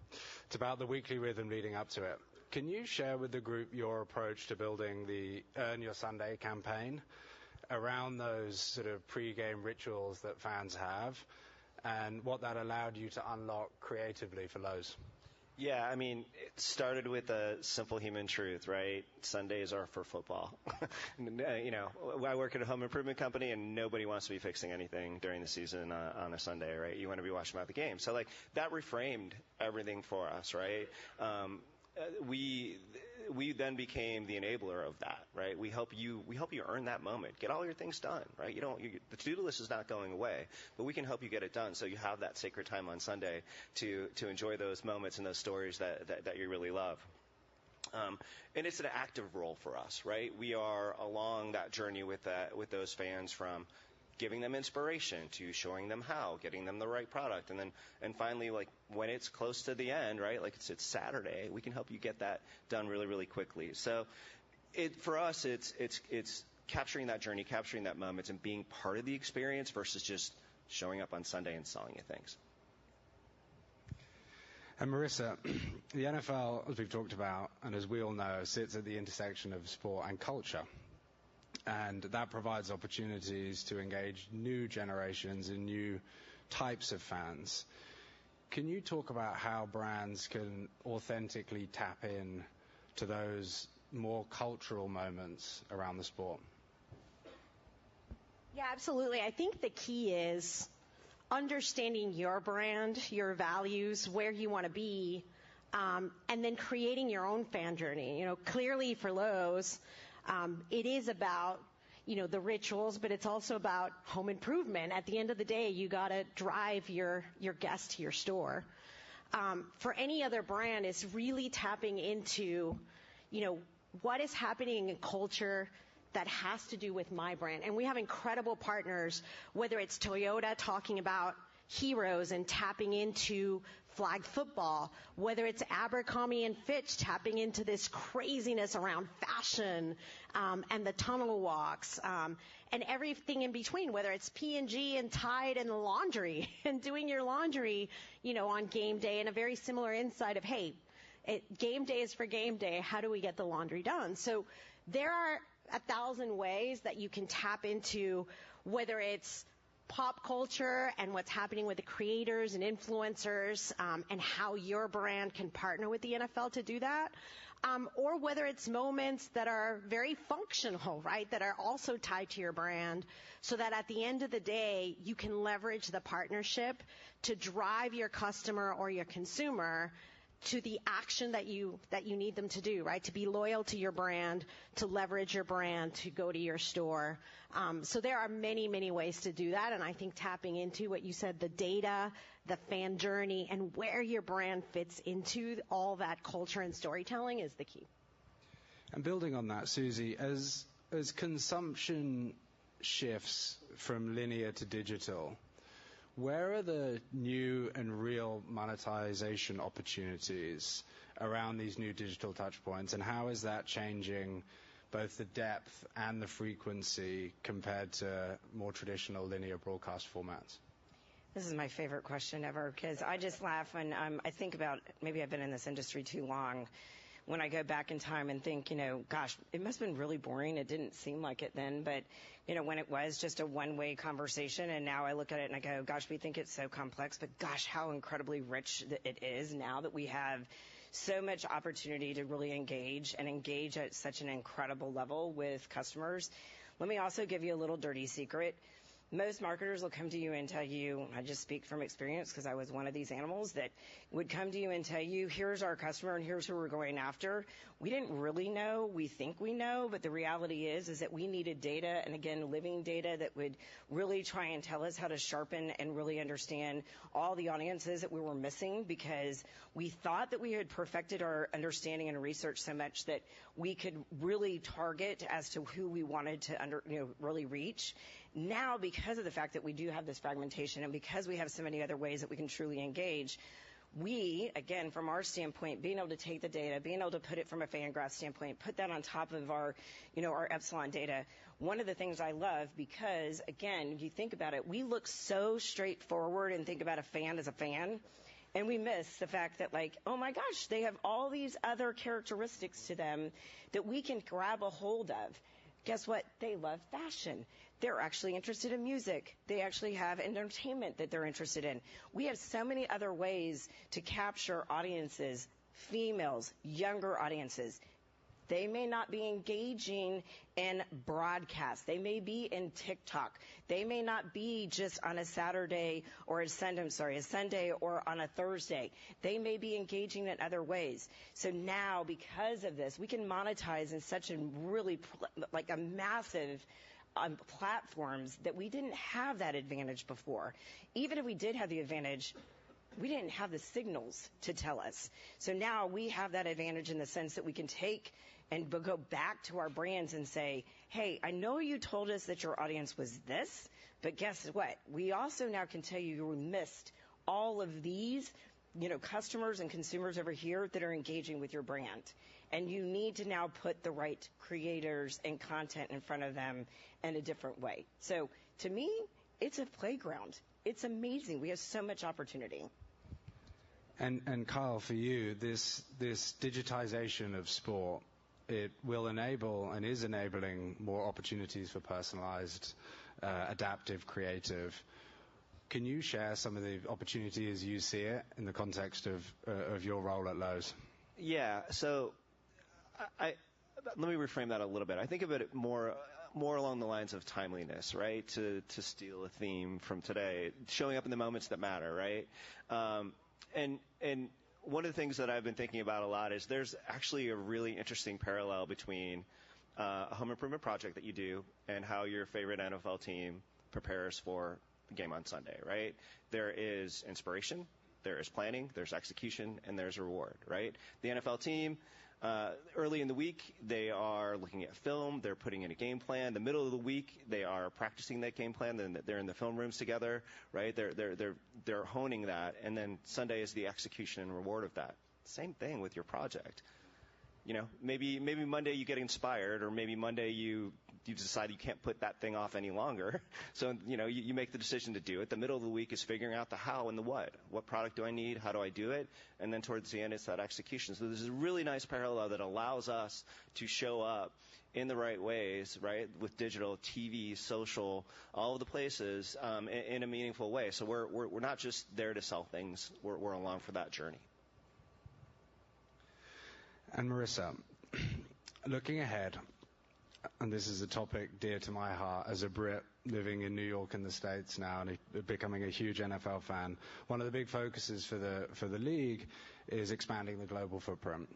It's about the weekly rhythm leading up to it. Can you share with the group your approach to building the Earn Your Sunday campaign around those sort of pre-game rituals that fans have and what that allowed you to unlock creatively for Lowe's? Yeah, I mean, it started with a simple human truth, right? Sundays are for football. I work at a home improvement company, and nobody wants to be fixing anything during the season on a Sunday, right? You want to be watching about the game. So, that reframed everything for us, right? We then became the enabler of that, right? We help you earn that moment. Get all your things done, right? The to-do list is not going away, but we can help you get it done so you have that sacred time on Sunday to enjoy those moments and those stories that you really love. And it's an active role for us, right? We are along that journey with those fans from giving them inspiration to showing them how, getting them the right product. And finally, when it's close to the end, right? It's Saturday, we can help you get that done really, really quickly. So for us, it's capturing that journey, capturing that moment and being part of the experience versus just showing up on Sunday and selling you things. And Marissa, the NFL, as we've talked about, and as we all know, sits at the intersection of sport and culture. And that provides opportunities to engage new generations and new types of fans. Can you talk about how brands can authentically tap in to those more cultural moments around the sport? Yeah, absolutely. I think the key is understanding your brand, your values, where you want to be, and then creating your own fan journey. Clearly for Lowe's, it is about, the rituals, but it's also about home improvement. At the end of the day, you got to drive your guest to your store. For any other brand, it's really tapping into, what is happening in culture that has to do with my brand. And we have incredible partners, whether it's Toyota talking about heroes and tapping into flag football, whether it's Abercrombie and Fitch tapping into this craziness around fashion and the tunnel walks and everything in between, whether it's P&G and Tide and the laundry and doing your laundry, on game day, and a very similar insight of, hey, game day is for game day. How do we get the laundry done? So there are 1,000 ways that you can tap into, whether it's pop culture and what's happening with the creators and influencers and how your brand can partner with the NFL to do that. or whether it's moments that are very functional, right, that are also tied to your brand, so that at the end of the day, you can leverage the partnership to drive your customer or your consumer to the action that you need them to do, right? To be loyal to your brand, to leverage your brand, to go to your store. So there are many, many ways to do that, and I think tapping into what you said, the data, the fan journey, and where your brand fits into all that culture and storytelling is the key. And building on that, Susie, as consumption shifts from linear to digital, where are the new and real monetization opportunities around these new digital touchpoints, and how is that changing both the depth and the frequency compared to more traditional linear broadcast formats? This is my favorite question ever, because I just laugh when I think about, maybe I've been in this industry too long, when I go back in time and think, gosh, it must have been really boring. It didn't seem like it then, but, when it was just a one-way conversation, and now I look at it and I go, gosh, we think it's so complex, but gosh, how incredibly rich it is now that we have so much opportunity to really engage at such an incredible level with customers. Let me also give you a little dirty secret. Most marketers will come to you and tell you, I just speak from experience because I was one of these animals that would come to you and tell you, here's our customer and here's who we're going after. We didn't really know. We think we know, but the reality is that we needed data, and again, living data that would really try and tell us how to sharpen and really understand all the audiences that we were missing, because we thought that we had perfected our understanding and research so much that we could really target as to who we wanted to really reach. Now, because of the fact that we do have this fragmentation and because we have so many other ways that we can truly engage, we, again, from our standpoint, being able to take the data, being able to put it from a fan graph standpoint, put that on top of our, our Epsilon data. One of the things I love, because, again, if you think about it, we look so straightforward and think about a fan as a fan, and we miss the fact that, oh my gosh, they have all these other characteristics to them that we can grab a hold of. Guess what? They love fashion. They're actually interested in music. They actually have entertainment that they're interested in. We have so many other ways to capture audiences, females, younger audiences. They may not be engaging in broadcast. They may be in TikTok. They may not be just on a Saturday or a Sunday or on a Thursday. They may be engaging in other ways. So now, because of this, we can monetize in such a really, a massive platforms that we didn't have that advantage before. Even if we did have the advantage, we didn't have the signals to tell us. So now we have that advantage in the sense that we can take and go back to our brands and say, hey, I know you told us that your audience was this, but guess what? We also now can tell you missed all of these, customers and consumers over here that are engaging with your brand. And you need to now put the right creators and content in front of them in a different way. So to me, it's a playground. It's amazing. We have so much opportunity. And Kyle, for you, this digitization of sport, it will enable and is enabling more opportunities for personalized, adaptive, creative. Can you share some of the opportunities you see it in the context of your role at Lowe's? Yeah. So let me reframe that a little bit. I think of it more along the lines of timeliness, right? To steal a theme from today, showing up in the moments that matter, right? And one of the things that I've been thinking about a lot is there's actually a really interesting parallel between a home improvement project that you do and how your favorite NFL team prepares for the game on Sunday, right? There is inspiration, there is planning, there's execution, and there's reward, right? The NFL team, early in the week, they are looking at film, they're putting in a game plan. The middle of the week, they are practicing that game plan, then they're in the film rooms together, right? They're honing that, and then Sunday is the execution and reward of that. Same thing with your project. Maybe Monday you get inspired, or maybe Monday you decide you can't put that thing off any longer. So, you make the decision to do it. The middle of the week is figuring out the how and the what. What product do I need? How do I do it? And then towards the end, it's that execution. So there's a really nice parallel that allows us to show up in the right ways, right, with digital, TV, social, all of the places, in a meaningful way. So we're not just there to sell things. We're along for that journey. And Marissa, looking ahead, and this is a topic dear to my heart as a Brit living in New York in the States now and becoming a huge NFL fan, one of the big focuses for the league is expanding the global footprint.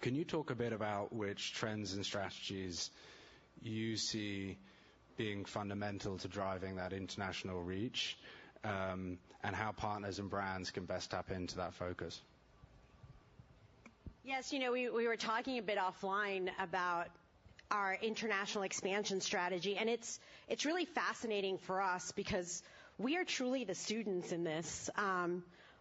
Can you talk a bit about which trends and strategies you see being fundamental to driving that international reach, and how partners and brands can best tap into that focus? Yes, we were talking a bit offline about our international expansion strategy, and it's really fascinating for us because we are truly the students in this.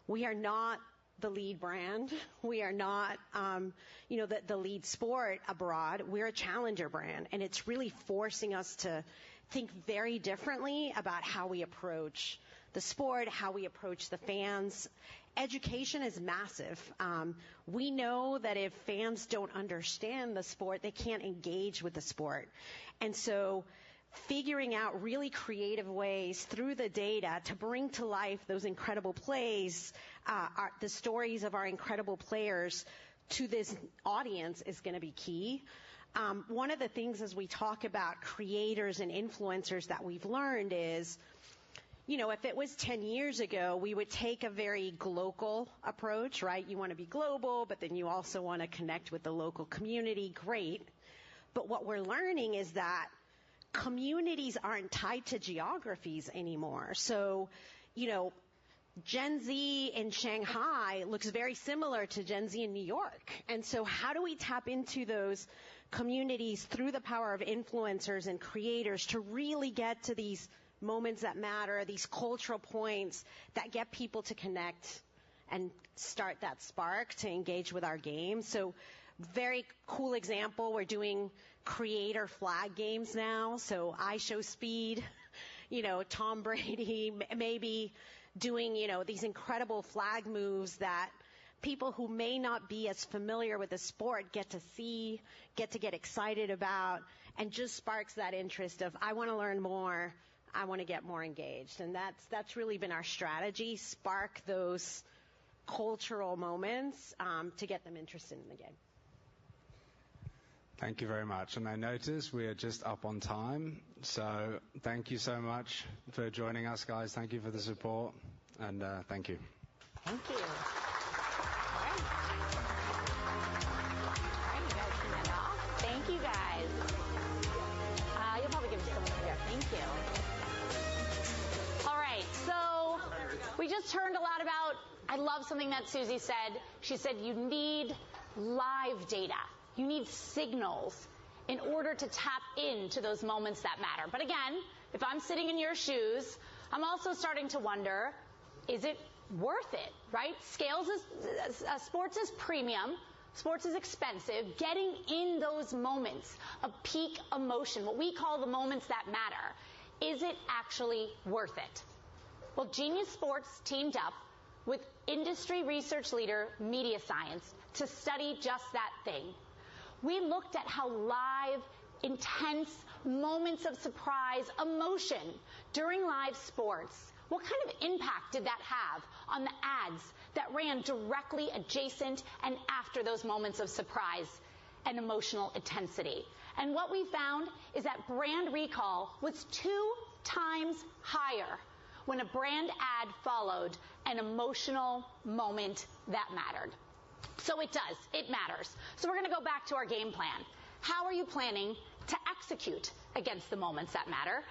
We are not the lead brand. We are not, the lead sport abroad. We're a challenger brand, and it's really forcing us to think very differently about how we approach the sport, how we approach the fans. Education is massive. We know that if fans don't understand the sport, they can't engage with the sport. And so figuring out really creative ways through the data to bring to life those incredible plays, the stories of our incredible players to this audience is going to be key. One of the things as we talk about creators and influencers that we've learned is, if it was 10 years ago, we would take a very global approach, right? You want to be global, but then you also want to connect with the local community. Great. But what we're learning is that communities aren't tied to geographies anymore. So, Gen Z in Shanghai looks very similar to Gen Z in New York. And so how do we tap into those communities through the power of influencers and creators to really get to these moments that matter, these cultural points that get people to connect and start that spark to engage with our game? So very cool example, we're doing creator flag games now. So I show speed, Tom Brady maybe doing, these incredible flag moves that people who may not be as familiar with the sport get to see, get excited about, and just sparks that interest of, I want to learn more, I want to get more engaged. And that's really been our strategy, spark those cultural moments to get them interested in the game. Thank you very much. And I notice we are just up on time. So thank you so much for joining us, guys. Thank you for the support. And thank you. Thank you. All right. You guys can end off. Thank you, guys. You'll probably give us some here. Thank you. All right. So we just heard a lot about, I love something that Susie said. She said you need live data. You need signals in order to tap into those moments that matter. But again, if I'm sitting in your shoes, I'm also starting to wonder, is it worth it, right? Sports is premium. Sports is expensive. Getting in those moments of peak emotion, what we call the moments that matter, is it actually worth it? Well, Genius Sports teamed up with industry research leader Media Science to study just that thing. We looked at how live, intense moments of surprise, emotion during live sports, what kind of impact did that have on the ads that ran directly adjacent and after those moments of surprise and emotional intensity? And what we found is that brand recall was 2 times higher when a brand ad followed an emotional moment that mattered. So it does. It matters. So we're going to go back to our game plan. How are you planning to execute against the moments that matter?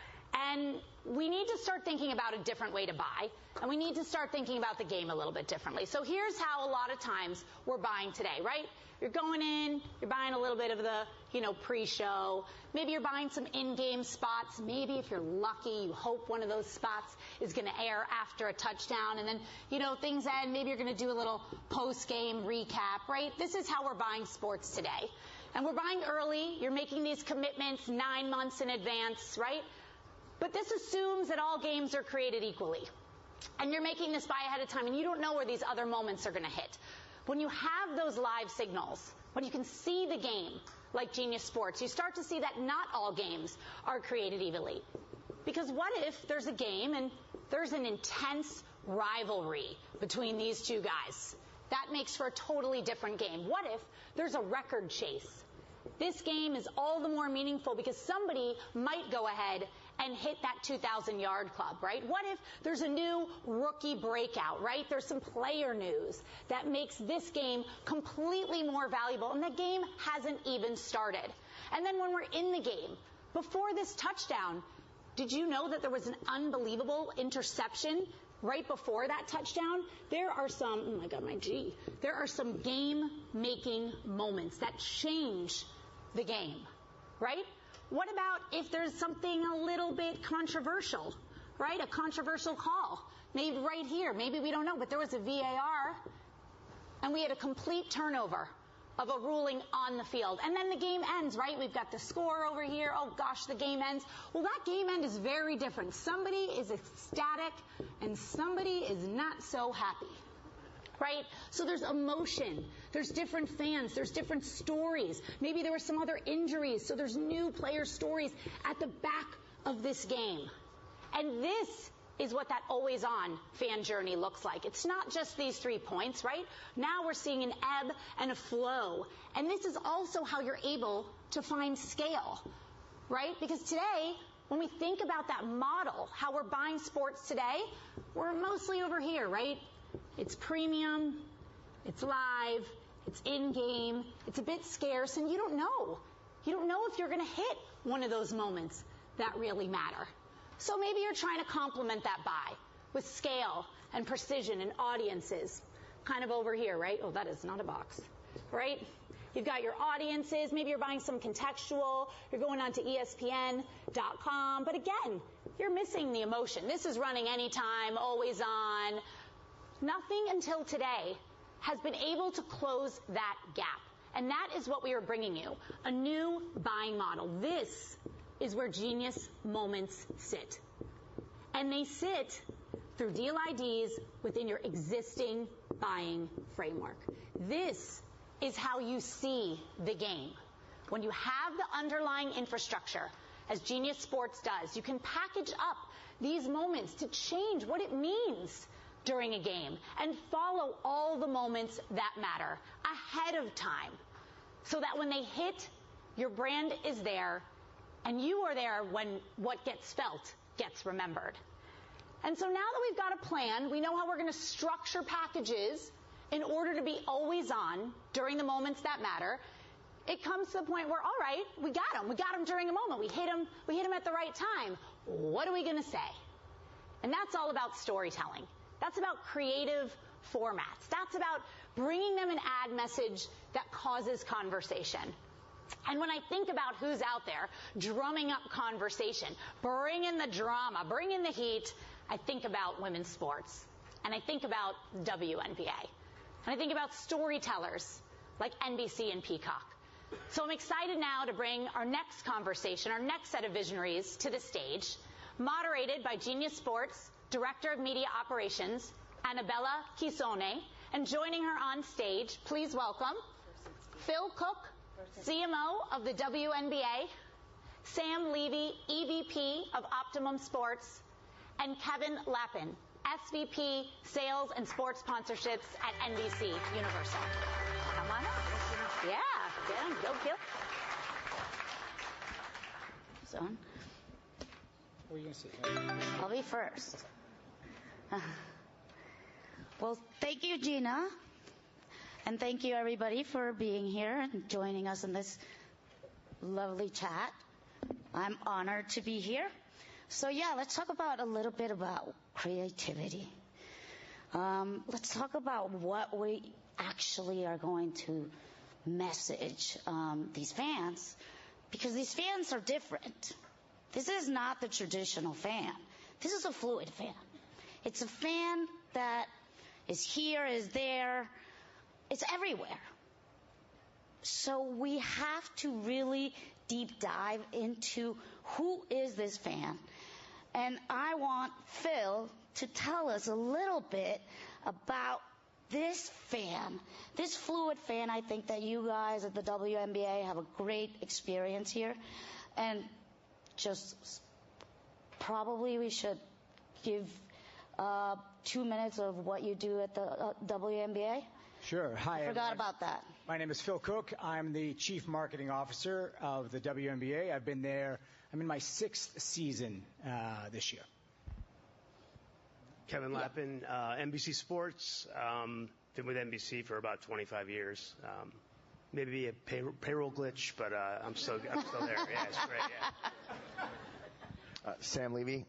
And we need to start thinking about a different way to buy, and we need to start thinking about the game a little bit differently. So here's how a lot of times we're buying today, right? You're going in, you're buying a little bit of the, pre-show. Maybe you're buying some in-game spots. Maybe if you're lucky, you hope one of those spots is going to air after a touchdown. And then, things end. Maybe you're going to do a little post-game recap, right? This is how we're buying sports today. And we're buying early. You're making these commitments 9 months in advance, right? But this assumes that all games are created equally. And you're making this buy ahead of time, and you don't know where these other moments are going to hit. When you have those live signals, when you can see the game, like Genius Sports, you start to see that not all games are created evenly. Because what if there's a game and there's an intense rivalry between these two guys? That makes for a totally different game. What if there's a record chase? This game is all the more meaningful because somebody might go ahead and hit that 2,000-yard club, right? What if there's a new rookie breakout, right? There's some player news that makes this game completely more valuable, and the game hasn't even started. And then when we're in the game, before this touchdown, did you know that there was an unbelievable interception right before that touchdown? There are some, oh my God, there are some game-making moments that change the game, right? What about if there's something a little bit controversial, right? A controversial call, maybe right here, maybe we don't know, but there was a VAR, and we had a complete turnover of a ruling on the field. And then the game ends, right? We've got the score over here. Oh gosh, the game ends. Well, that game end is very different. Somebody is ecstatic and somebody is not so happy, right? So there's emotion. There's different fans. There's different stories. Maybe there were some other injuries. So there's new player stories at the back of this game. And this is what that always-on fan journey looks like. It's not just these 3 points, right? Now we're seeing an ebb and a flow. And this is also how you're able to find scale, right? Because today, when we think about that model, how we're buying sports today, we're mostly over here, right? It's premium, it's live, it's in-game, it's a bit scarce, and you don't know. You don't know if you're going to hit one of those moments that really matter. So maybe you're trying to complement that buy with scale and precision and audiences. Kind of over here, right? Oh, that is not a box, right? You've got your audiences. Maybe you're buying some contextual. You're going on to ESPN.com. But again, you're missing the emotion. This is running anytime, always on. Nothing until today has been able to close that gap. And that is what we are bringing you, a new buying model. This is where genius moments sit. And they sit through deal IDs within your existing buying framework. This is how you see the game. When you have the underlying infrastructure, as Genius Sports does, you can package up these moments to change what it means during a game and follow all the moments that matter ahead of time so that when they hit, your brand is there and you are there when what gets felt gets remembered. And so now that we've got a plan, we know how we're going to structure packages in order to be always on during the moments that matter. It comes to the point where, all right, we got them. We got them during a moment. We hit them at the right time. What are we going to say? And that's all about storytelling. That's about creative formats. That's about bringing them an ad message that causes conversation. And when I think about who's out there drumming up conversation, bringing the drama, bringing the heat, I think about women's sports. And I think about WNBA. And I think about storytellers like NBC and Peacock. So I'm excited now to bring our next conversation, our next set of visionaries to the stage, moderated by Genius Sports Director of Media Operations, Annabella Chisone. And joining her on stage, please welcome Phil Cook, CMO of the WNBA, Sam Levy, EVP of Optimum Sports, and Kevin Lappin, SVP Sales and Sports Sponsorships at NBC Universal. Come on up. Yeah, get him. Go, Phil. So, where are you going to sit? I'll be first. Well, thank you, Gina. And thank you, everybody, for being here and joining us in this lovely chat. I'm honored to be here. So, yeah, let's talk about a little bit about creativity. Let's talk about what we actually are going to message these fans, because these fans are different. This is not the traditional fan. This is a fluid fan. It's a fan that is here, is there, it's everywhere. So we have to really deep dive into who is this fan. And I want Phil to tell us a little bit about this fan, this fluid fan. I think that you guys at the WNBA have a great experience here. And just probably we should give 2 minutes of what you do at the WNBA. Sure. Hi, I forgot everyone. about that. My name is Phil Cook. I'm the Chief Marketing Officer of the WNBA. I've been there. I'm in my 6th season this year. Kevin Lappin, NBC Sports. Been with NBC for about 25 years. Maybe a payroll glitch, but I'm still there. Yeah, it's great. Yeah. Sam Levy,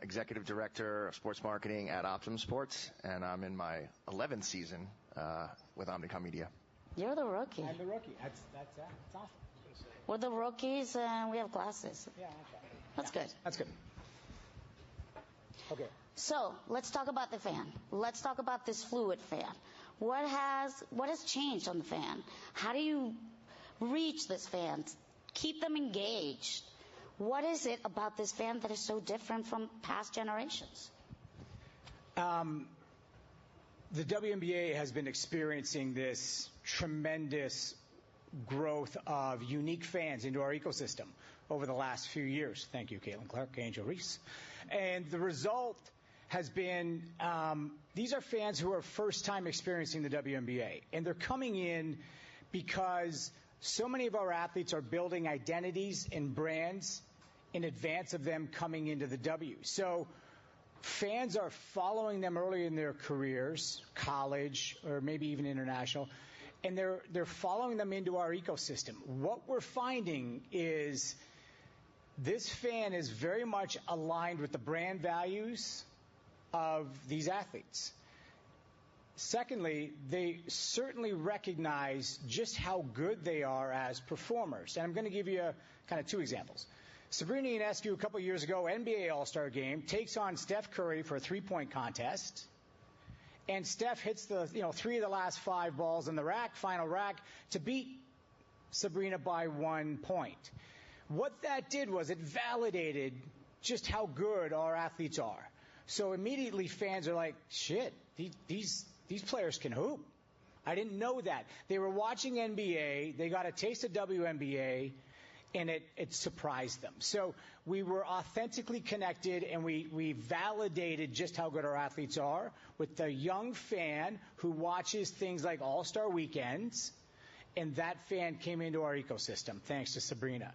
Executive Director of Sports Marketing at Optimum Sports, and I'm in my 11th season with Omnicom Media. You're the rookie. I'm the rookie. That's awesome. We're the rookies, and we have glasses. Yeah, okay. That's good. That's good. Okay. So let's talk about the fan. Let's talk about this fluid fan. What has changed on the fan? How do you reach this fan? Keep them engaged. What is it about this fan that is so different from past generations? The WNBA has been experiencing this tremendous growth of unique fans into our ecosystem over the last few years. Thank you, Caitlin Clark, Angel Reese. And the result has been these are fans who are first time experiencing the WNBA. And they're coming in because so many of our athletes are building identities and brands in advance of them coming into the W. So fans are following them early in their careers, college, or maybe even international, and they're following them into our ecosystem. What we're finding is this fan is very much aligned with the brand values of these athletes. Secondly, they certainly recognize just how good they are as performers. And I'm going to give you kind of 2 examples. Sabrina Ionescu, a couple of years ago, NBA All-Star game, takes on Steph Curry for a 3-point contest. And Steph hits the 3 of the last 5 balls in the final rack, to beat Sabrina by 1 point. What that did was it validated just how good our athletes are. So immediately fans are like, shit, these players can hoop. I didn't know that. They were watching NBA, they got a taste of WNBA, and it surprised them. So we were authentically connected, and we validated just how good our athletes are with the young fan who watches things like All-Star Weekends, and that fan came into our ecosystem thanks to Sabrina.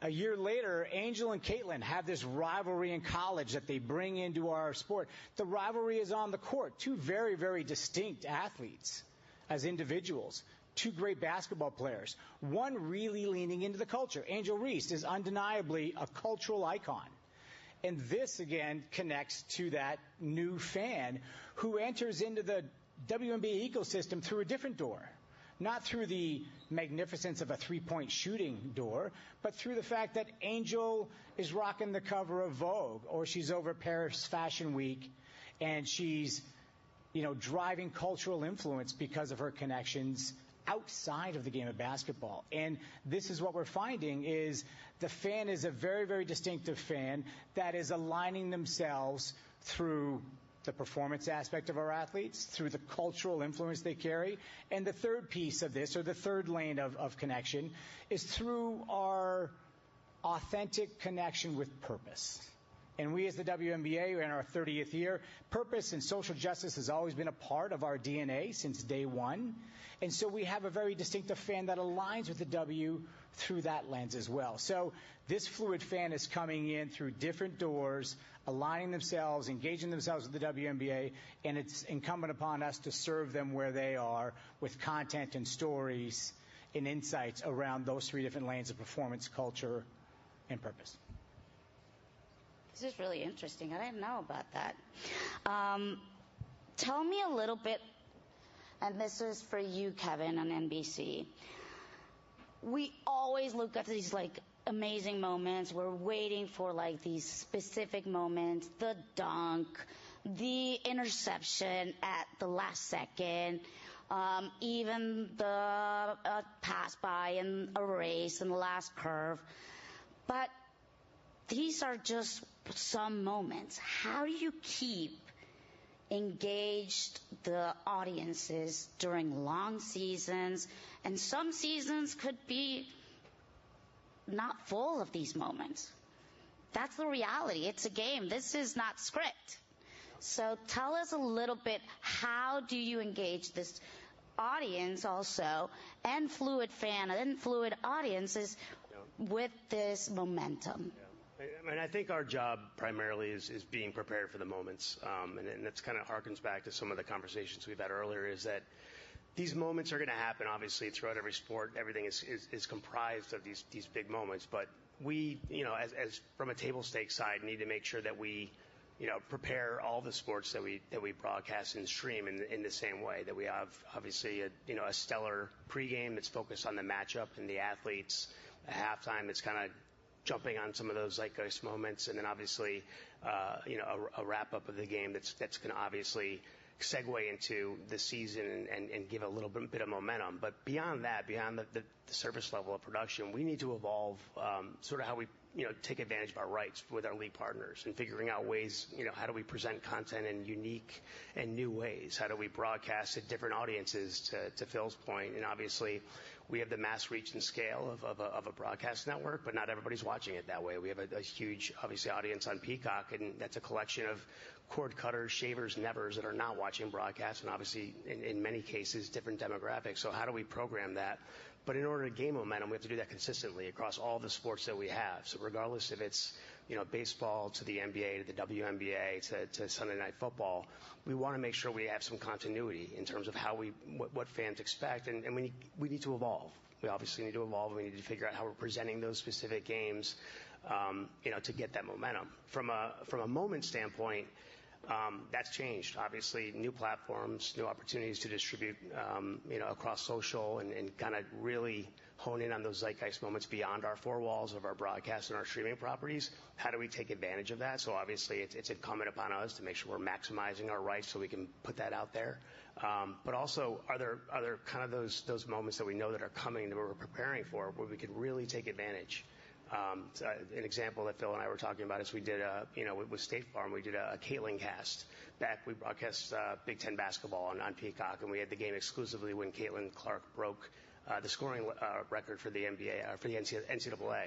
A year later, Angel and Caitlin have this rivalry in college that they bring into our sport. The rivalry is on the court. 2 very, very distinct athletes as individuals. 2 great basketball players. One really leaning into the culture. Angel Reese is undeniably a cultural icon. And this, again, connects to that new fan who enters into the WNBA ecosystem through a different door. Not through the magnificence of a 3-point shooting door, but through the fact that Angel is rocking the cover of Vogue, or she's over Paris Fashion Week, and she's, driving cultural influence because of her connections outside of the game of basketball. And this is what we're finding is the fan is a very, very distinctive fan that is aligning themselves through the performance aspect of our athletes, through the cultural influence they carry. And the third piece of this, or the third lane of connection, is through our authentic connection with purpose. And we as the WNBA are in our 30th year. Purpose and social justice has always been a part of our DNA since day one. And so we have a very distinctive fan that aligns with the W through that lens as well. So this fluid fan is coming in through different doors, aligning themselves, engaging themselves with the WNBA, and it's incumbent upon us to serve them where they are with content and stories and insights around those 3 different lanes of performance, culture, and purpose. This is really interesting. I didn't know about that. Tell me a little bit, and this is for you, Kevin, on NBC. We always look at these amazing moments. We're waiting for these specific moments, the dunk, the interception at the last second, even the pass by in a race in the last curve. But these are just some moments. How do you keep engaged the audiences during long seasons? And some seasons could be not full of these moments. That's the reality. It's a game. This is not script. So tell us a little bit, how do you engage this audience also, and fluid fan and fluid audiences with this momentum? I mean, I think our job primarily is being prepared for the moments, and that's kind of harkens back to some of the conversations we've had earlier, is that these moments are going to happen, obviously, throughout every sport. Everything is comprised of these big moments, but we, as from a table stakes side, need to make sure that we, prepare all the sports that we broadcast and stream in the same way, that we have obviously a stellar pregame that's focused on the matchup and the athletes, a halftime that's kind of jumping on some of those zeitgeist moments, and then obviously a wrap up of the game that's going to obviously segue into the season and give a little bit of momentum. But beyond that, beyond the surface level of production, we need to evolve sort of how we take advantage of our rights with our league partners, and figuring out ways, how do we present content in unique and new ways? How do we broadcast to different audiences, to Phil's point? And obviously, we have the mass reach and scale of a broadcast network, but not everybody's watching it that way. We have a huge, obviously, audience on Peacock, and that's a collection of cord cutters, shavers, nevers that are not watching broadcasts, and obviously, in many cases, different demographics. So how do we program that? But in order to gain momentum, we have to do that consistently across all the sports that we have. So regardless if it's, baseball to the NBA, to the WNBA, to Sunday Night Football, we want to make sure we have some continuity in terms of what fans expect, and we need to evolve. We obviously need to evolve. We need to figure out how we're presenting those specific games, to get that momentum. From a moment standpoint, that's changed. Obviously, new platforms, new opportunities to distribute, across social, and kind of really hone in on those zeitgeist moments beyond our four walls of our broadcast and our streaming properties. How do we take advantage of that? So obviously, it's incumbent upon us to make sure we're maximizing our rights so we can put that out there. But also, are there kind of those moments that we know that are coming that we're preparing for, where we could really take advantage? An example that Phil and I were talking about is we did with State Farm, we did a Caitlin cast. We broadcast Big Ten basketball on Peacock, and we had the game exclusively when Caitlin Clark broke the scoring record for the NBA, for the NCAA.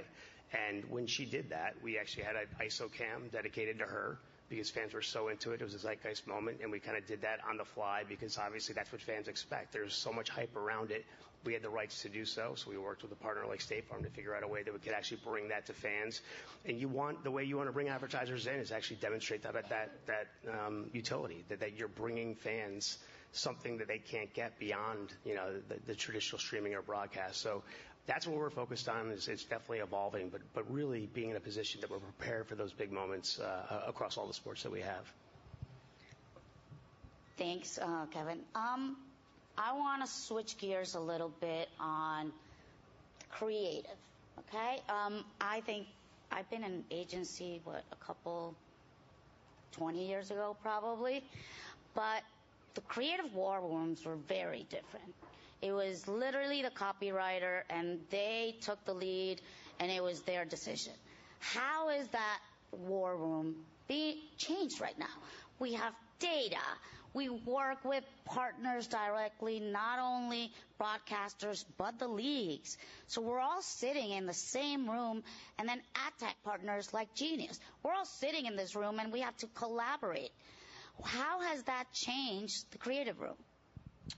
And when she did that, we actually had an ISO cam dedicated to her, because fans were so into it. It was a zeitgeist moment, and we kind of did that on the fly, because obviously that's what fans expect. There's so much hype around it. We had the rights to do so we worked with a partner like State Farm to figure out a way that we could actually bring that to fans. And the way you want to bring advertisers in is actually demonstrate that utility, that you're bringing fans something that they can't get beyond, the traditional streaming or broadcast. So that's what we're focused on. It's definitely evolving, but really being in a position that we're prepared for those big moments across all the sports that we have. Thanks, Kevin. I want to switch gears a little bit on creative, okay? I think I've been in agency, 20 years ago probably, but the creative war rooms were very different. It was literally the copywriter, and they took the lead, and it was their decision. How is that war room being changed right now? We have data. We work with partners directly, not only broadcasters, but the leagues. So we're all sitting in the same room, and then ad tech partners like Genius. We're all sitting in this room, and we have to collaborate. How has that changed the creative room?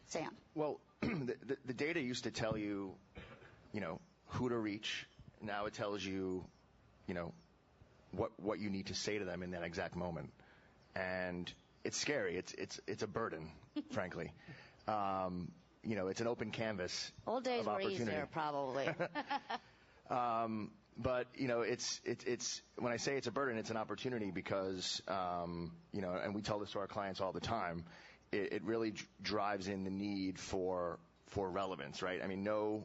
Sam? Well, the data used to tell you, who to reach. Now it tells you, what you need to say to them in that exact moment. And it's scary. It's a burden, frankly. It's an open canvas. Old days of were easier, probably. But it's when I say it's a burden, it's an opportunity, because and we tell this to our clients all the time. It really drives in the need for relevance, right? I mean, no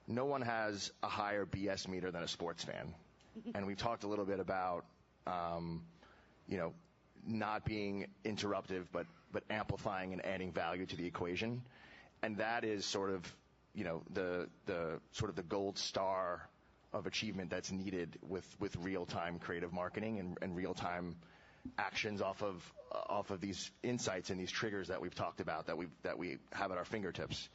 one has a higher BS meter than a sports fan, and we've talked a little bit about not being interruptive, but amplifying and adding value to the equation, and that is sort of the gold star of achievement that's needed with real-time creative marketing and real-time actions off of these insights and these triggers that we've talked about, that we have at our fingertips.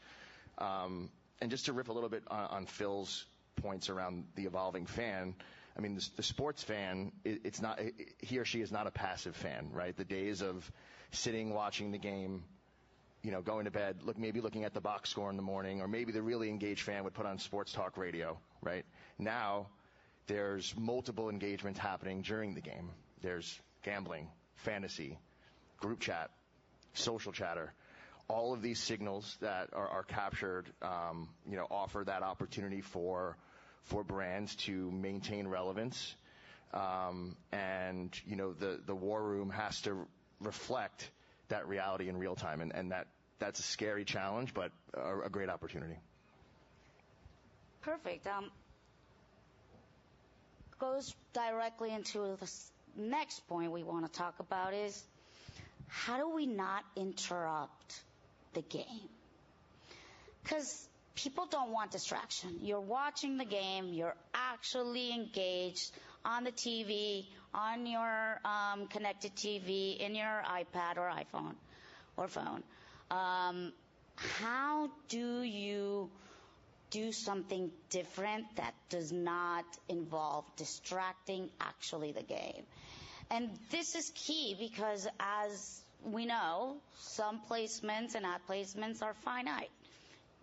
And just to riff a little bit on Phil's points around the evolving fan, I mean, the sports fan, it's not, he or she is not a passive fan, right? The days of sitting, watching the game, going to bed, maybe looking at the box score in the morning, or maybe the really engaged fan would put on sports talk radio, right? Now, there's multiple engagements happening during the game. There's gambling, fantasy, group chat, social chatter. All of these signals that are captured, offer that opportunity for brands to maintain relevance. And the war room has to reflect that reality in real time. And that's a scary challenge, but a great opportunity. Perfect. Goes directly into the next point we want to talk about is how do we not interrupt the game? Because people don't want distraction. You're watching the game. You're actually engaged on the TV, on your connected TV, in your iPad or iPhone or phone. How do you do something different that does not involve distracting actually the game? And this is key because, as we know, some placements and ad placements are finite.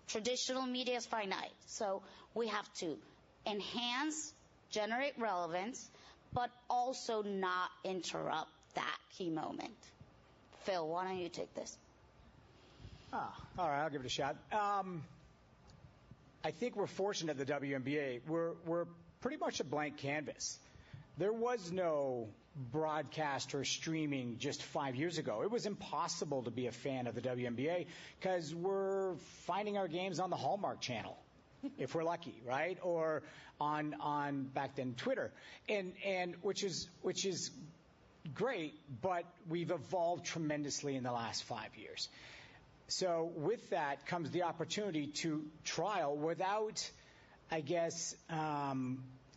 Traditional media is finite. So we have to enhance, generate relevance, but also not interrupt that key moment. Phil, why don't you take this? All right, I'll give it a shot. I think we're fortunate at the WNBA. We're pretty much a blank canvas. There was no broadcast or streaming just 5 years ago. It was impossible to be a fan of the WNBA because we're finding our games on the Hallmark Channel, if we're lucky, right? Or on back then Twitter, and which is great, but we've evolved tremendously in the last 5 years. So with that comes the opportunity to trial without, I guess,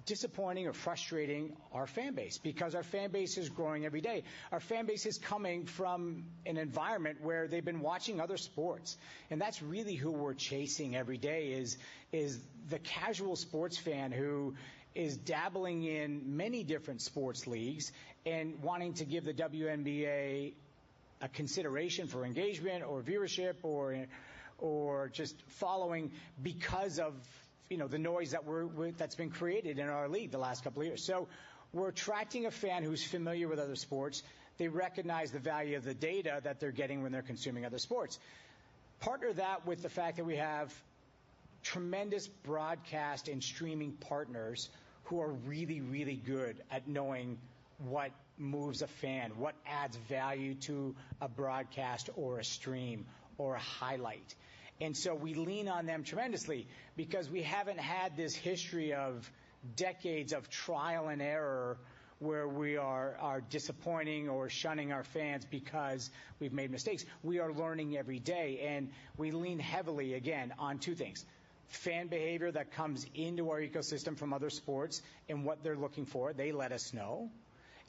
disappointing or frustrating our fan base, because our fan base is growing every day. Our fan base is coming from an environment where they've been watching other sports, and that's really who we're chasing every day is the casual sports fan who is dabbling in many different sports leagues and wanting to give the WNBA a consideration for engagement or viewership or just following because of the noise that's been created in our league the last couple of years. So we're attracting a fan who's familiar with other sports. They recognize the value of the data that they're getting when they're consuming other sports. Partner that with the fact that we have tremendous broadcast and streaming partners who are really, really good at knowing what moves a fan, what adds value to a broadcast or a stream or a highlight. And so we lean on them tremendously because we haven't had this history of decades of trial and error where we are disappointing or shunning our fans because we've made mistakes. We are learning every day, and we lean heavily, again, on two things. Fan behavior that comes into our ecosystem from other sports and what they're looking for, they let us know.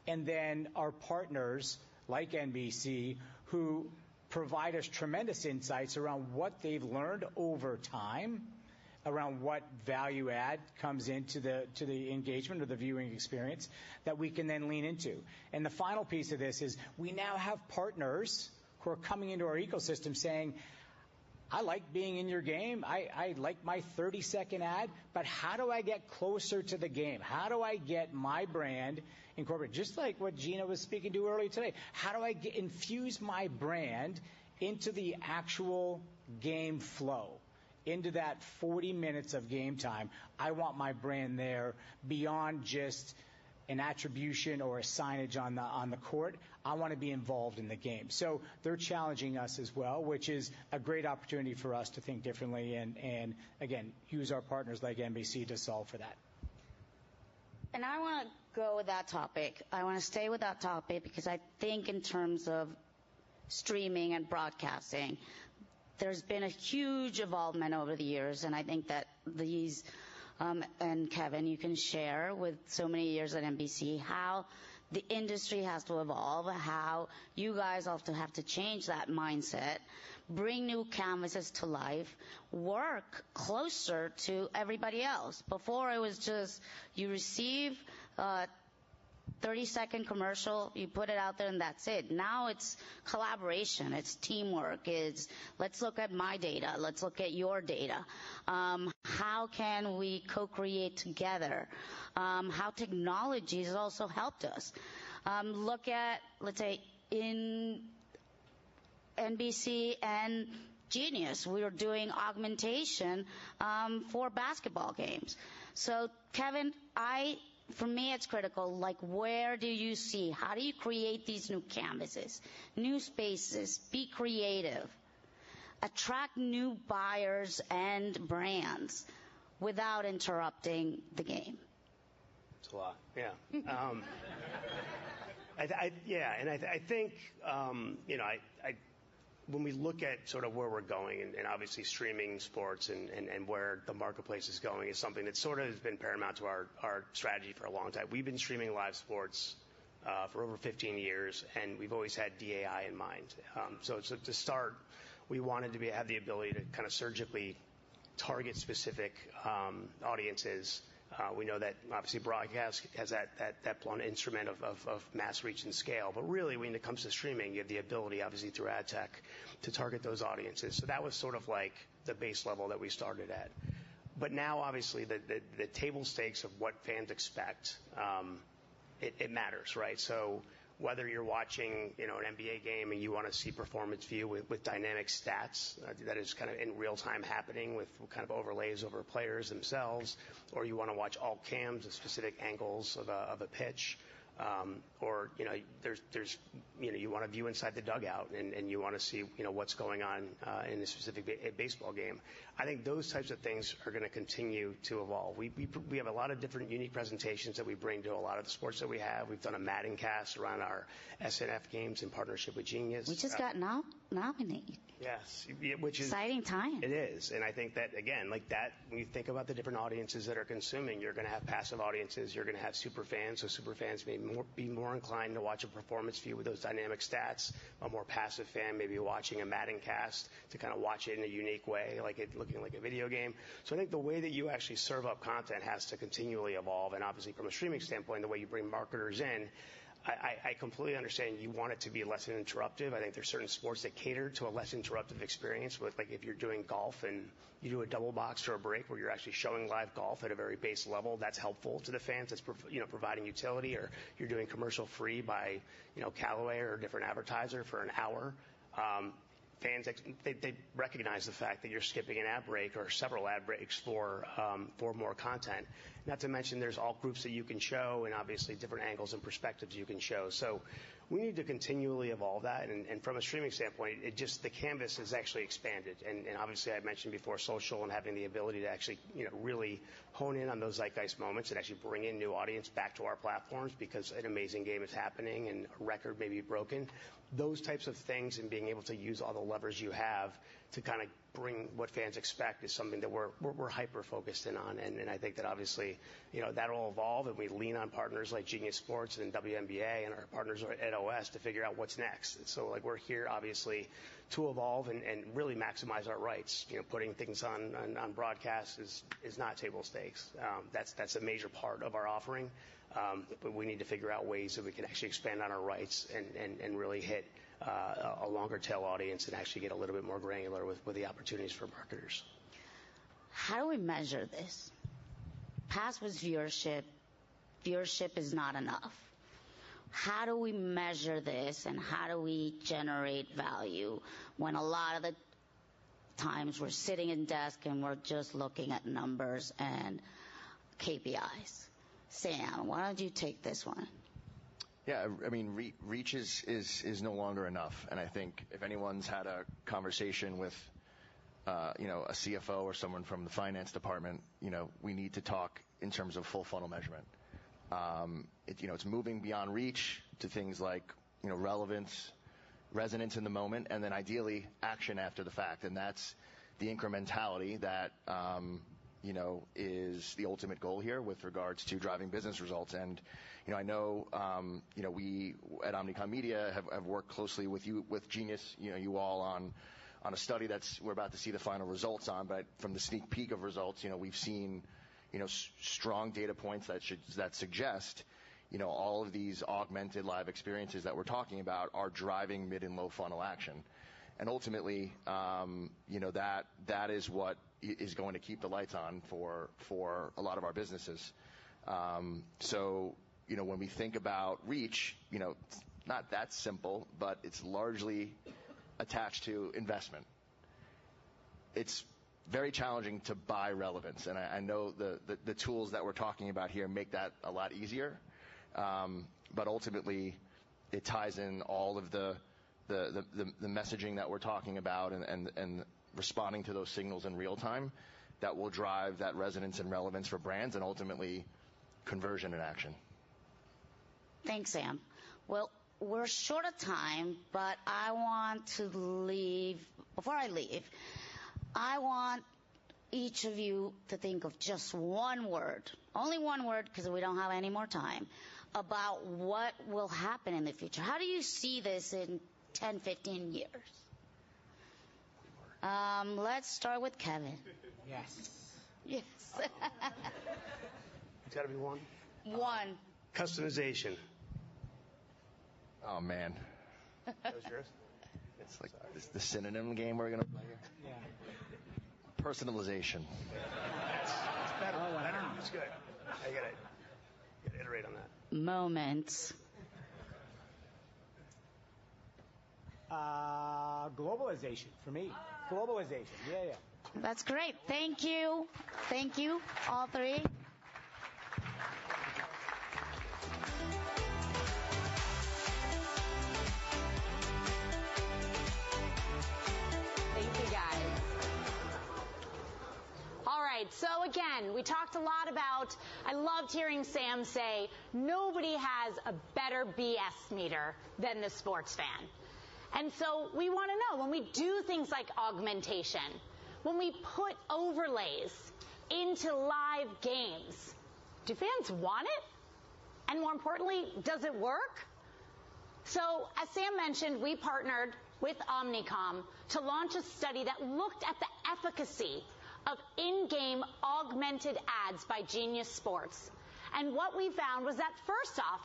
And then our partners, like NBC, who provide us tremendous insights around what they've learned over time, around what value add comes into the engagement or the viewing experience that we can then lean into. And the final piece of this is we now have partners who are coming into our ecosystem saying, I like being in your game. I like my 30-second ad, but how do I get closer to the game? How do I get my brand incorporated? Just like what Gina was speaking to earlier today. How do I infuse my brand into the actual game flow, into that 40 minutes of game time? I want my brand there beyond just an attribution or a signage on the court. I want to be involved in the game. So they're challenging us as well, which is a great opportunity for us to think differently and again, use our partners like NBC to solve for that. And I want to go with that topic. I want to stay with that topic because I think in terms of streaming and broadcasting, there's been a huge involvement over the years, and I think that these and Kevin, you can share with so many years at NBC how the industry has to evolve, how you guys also have to change that mindset. bring new canvases to life, work closer to everybody else. Before it was just you receive 30-second commercial, you put it out there and that's it. Now it's collaboration, it's teamwork, it's let's look at my data, let's look at your data. How can we co-create together? How technology has also helped us. Look at, let's say, in NBC and Genius, we were doing augmentation for basketball games. So, Kevin, for me, it's critical. Like, where do you see? How do you create these new canvases, new spaces, be creative, attract new buyers and brands without interrupting the game? It's a lot, yeah. I think, when we look at sort of where we're going, and obviously streaming sports and where the marketplace is going is something that sort of has been paramount to our strategy for a long time. We've been streaming live sports for over 15 years, and we've always had DAI in mind. So to start, we wanted to have the ability to kind of surgically target specific audiences. We know that obviously broadcast has that blunt instrument of mass reach and scale, but really when it comes to streaming, you have the ability, obviously through ad tech, to target those audiences. So that was sort of like the base level that we started at. But now, obviously, the table stakes of what fans expect, it matters, right? So whether you're watching, an NBA game and you want to see performance view with dynamic stats that is kind of in real time happening with kind of overlays over players themselves, or you want to watch alt cams of specific angles of a pitch, or there's you want to view inside the dugout and you want to see what's going on in a specific baseball game. I think those types of things are going to continue to evolve. We have a lot of different unique presentations that we bring to a lot of the sports that we have. We've done a Madden cast around our SNF games in partnership with Genius. We just got nominated. Yes, which is exciting time. It is, and I think that again, like that, when you think about the different audiences that are consuming, you're going to have passive audiences, you're going to have super fans. So super fans may be more inclined to watch a performance view with those dynamic stats. A more passive fan may be watching a Madden cast to kind of watch it in a unique way, like it looking like a video game. So I think the way that you actually serve up content has to continually evolve, and obviously from a streaming standpoint, the way you bring marketers in. I completely understand you want it to be less interruptive. I think there's certain sports that cater to a less interruptive experience. With like if you're doing golf and you do a double box or a break where you're actually showing live golf at a very base level, that's helpful to the fans. That's providing utility. Or you're doing commercial free by Callaway or a different advertiser for an hour. Fans they recognize the fact that you're skipping an ad break or several ad breaks for more content. Not to mention there's all groups that you can show and obviously different angles and perspectives you can show. So we need to continually evolve that. And from a streaming standpoint, the canvas has actually expanded. And obviously I mentioned before social and having the ability to actually really hone in on those zeitgeist moments and actually bring in new audience back to our platforms because an amazing game is happening and a record may be broken. Those types of things and being able to use all the levers you have to kind of bring what fans expect is something that we're hyper focused in on. And I think that obviously, that'll evolve and we lean on partners like Genius Sports and WNBA and our partners at OS to figure out what's next. So like we're here obviously to evolve and really maximize our rights. Putting things on broadcast is not table stakes. That's a major part of our offering. But we need to figure out ways that we can actually expand on our rights and really hit a longer tail audience and actually get a little bit more granular with the opportunities for marketers. How do we measure this? Past was viewership. Viewership is not enough. How do we measure this and how do we generate value when a lot of the times we're sitting in desk and we're just looking at numbers and KPIs? Sam, why don't you take this one? Yeah, I mean, reach is no longer enough. And I think if anyone's had a conversation with, a CFO or someone from the finance department, we need to talk in terms of full funnel measurement. It's moving beyond reach to things like, relevance, resonance in the moment, and then ideally action after the fact. And that's the incrementality that, is the ultimate goal here with regards to driving business results. And, I know, we at Omnicom Media have worked closely with Genius, you all on a study we're about to see the final results on, but from the sneak peek of results, we've seen, strong data points that suggest, all of these augmented live experiences that we're talking about are driving mid and low funnel action. And ultimately, that is what is going to keep the lights on for a lot of our businesses. So, when we think about reach, it's not that simple, but it's largely attached to investment. It's very challenging to buy relevance, and I know the tools that we're talking about here make that a lot easier. But ultimately, it ties in all of the messaging that we're talking about and responding to those signals in real time that will drive that resonance and relevance for brands and ultimately conversion and action. Thanks, Sam. Well, we're short of time, but I want to before I leave, I want each of you to think of just one word, only one word because we don't have any more time, about what will happen in the future. How do you see this in 10, 15 years? Let's start with Kevin. Yes. Yes. It's got to be one. One. Customization. Oh, man. That was yours? It's like the synonym game we're going to play here. Yeah. Personalization. That's better. Oh, wow. Better. That's good. You got to iterate on that. Moments. Globalization for me. Globalization. Yeah. That's great. Thank you. Thank you, all three. Thank you, guys. All right, so again, we talked a lot about, I loved hearing Sam say, nobody has a better BS meter than the sports fan. And so we want to know, when we do things like augmentation, when we put overlays into live games, do fans want it? And more importantly, does it work? So as Sam mentioned, we partnered with Omnicom to launch a study that looked at the efficacy of in-game augmented ads by Genius Sports. And what we found was that, first off,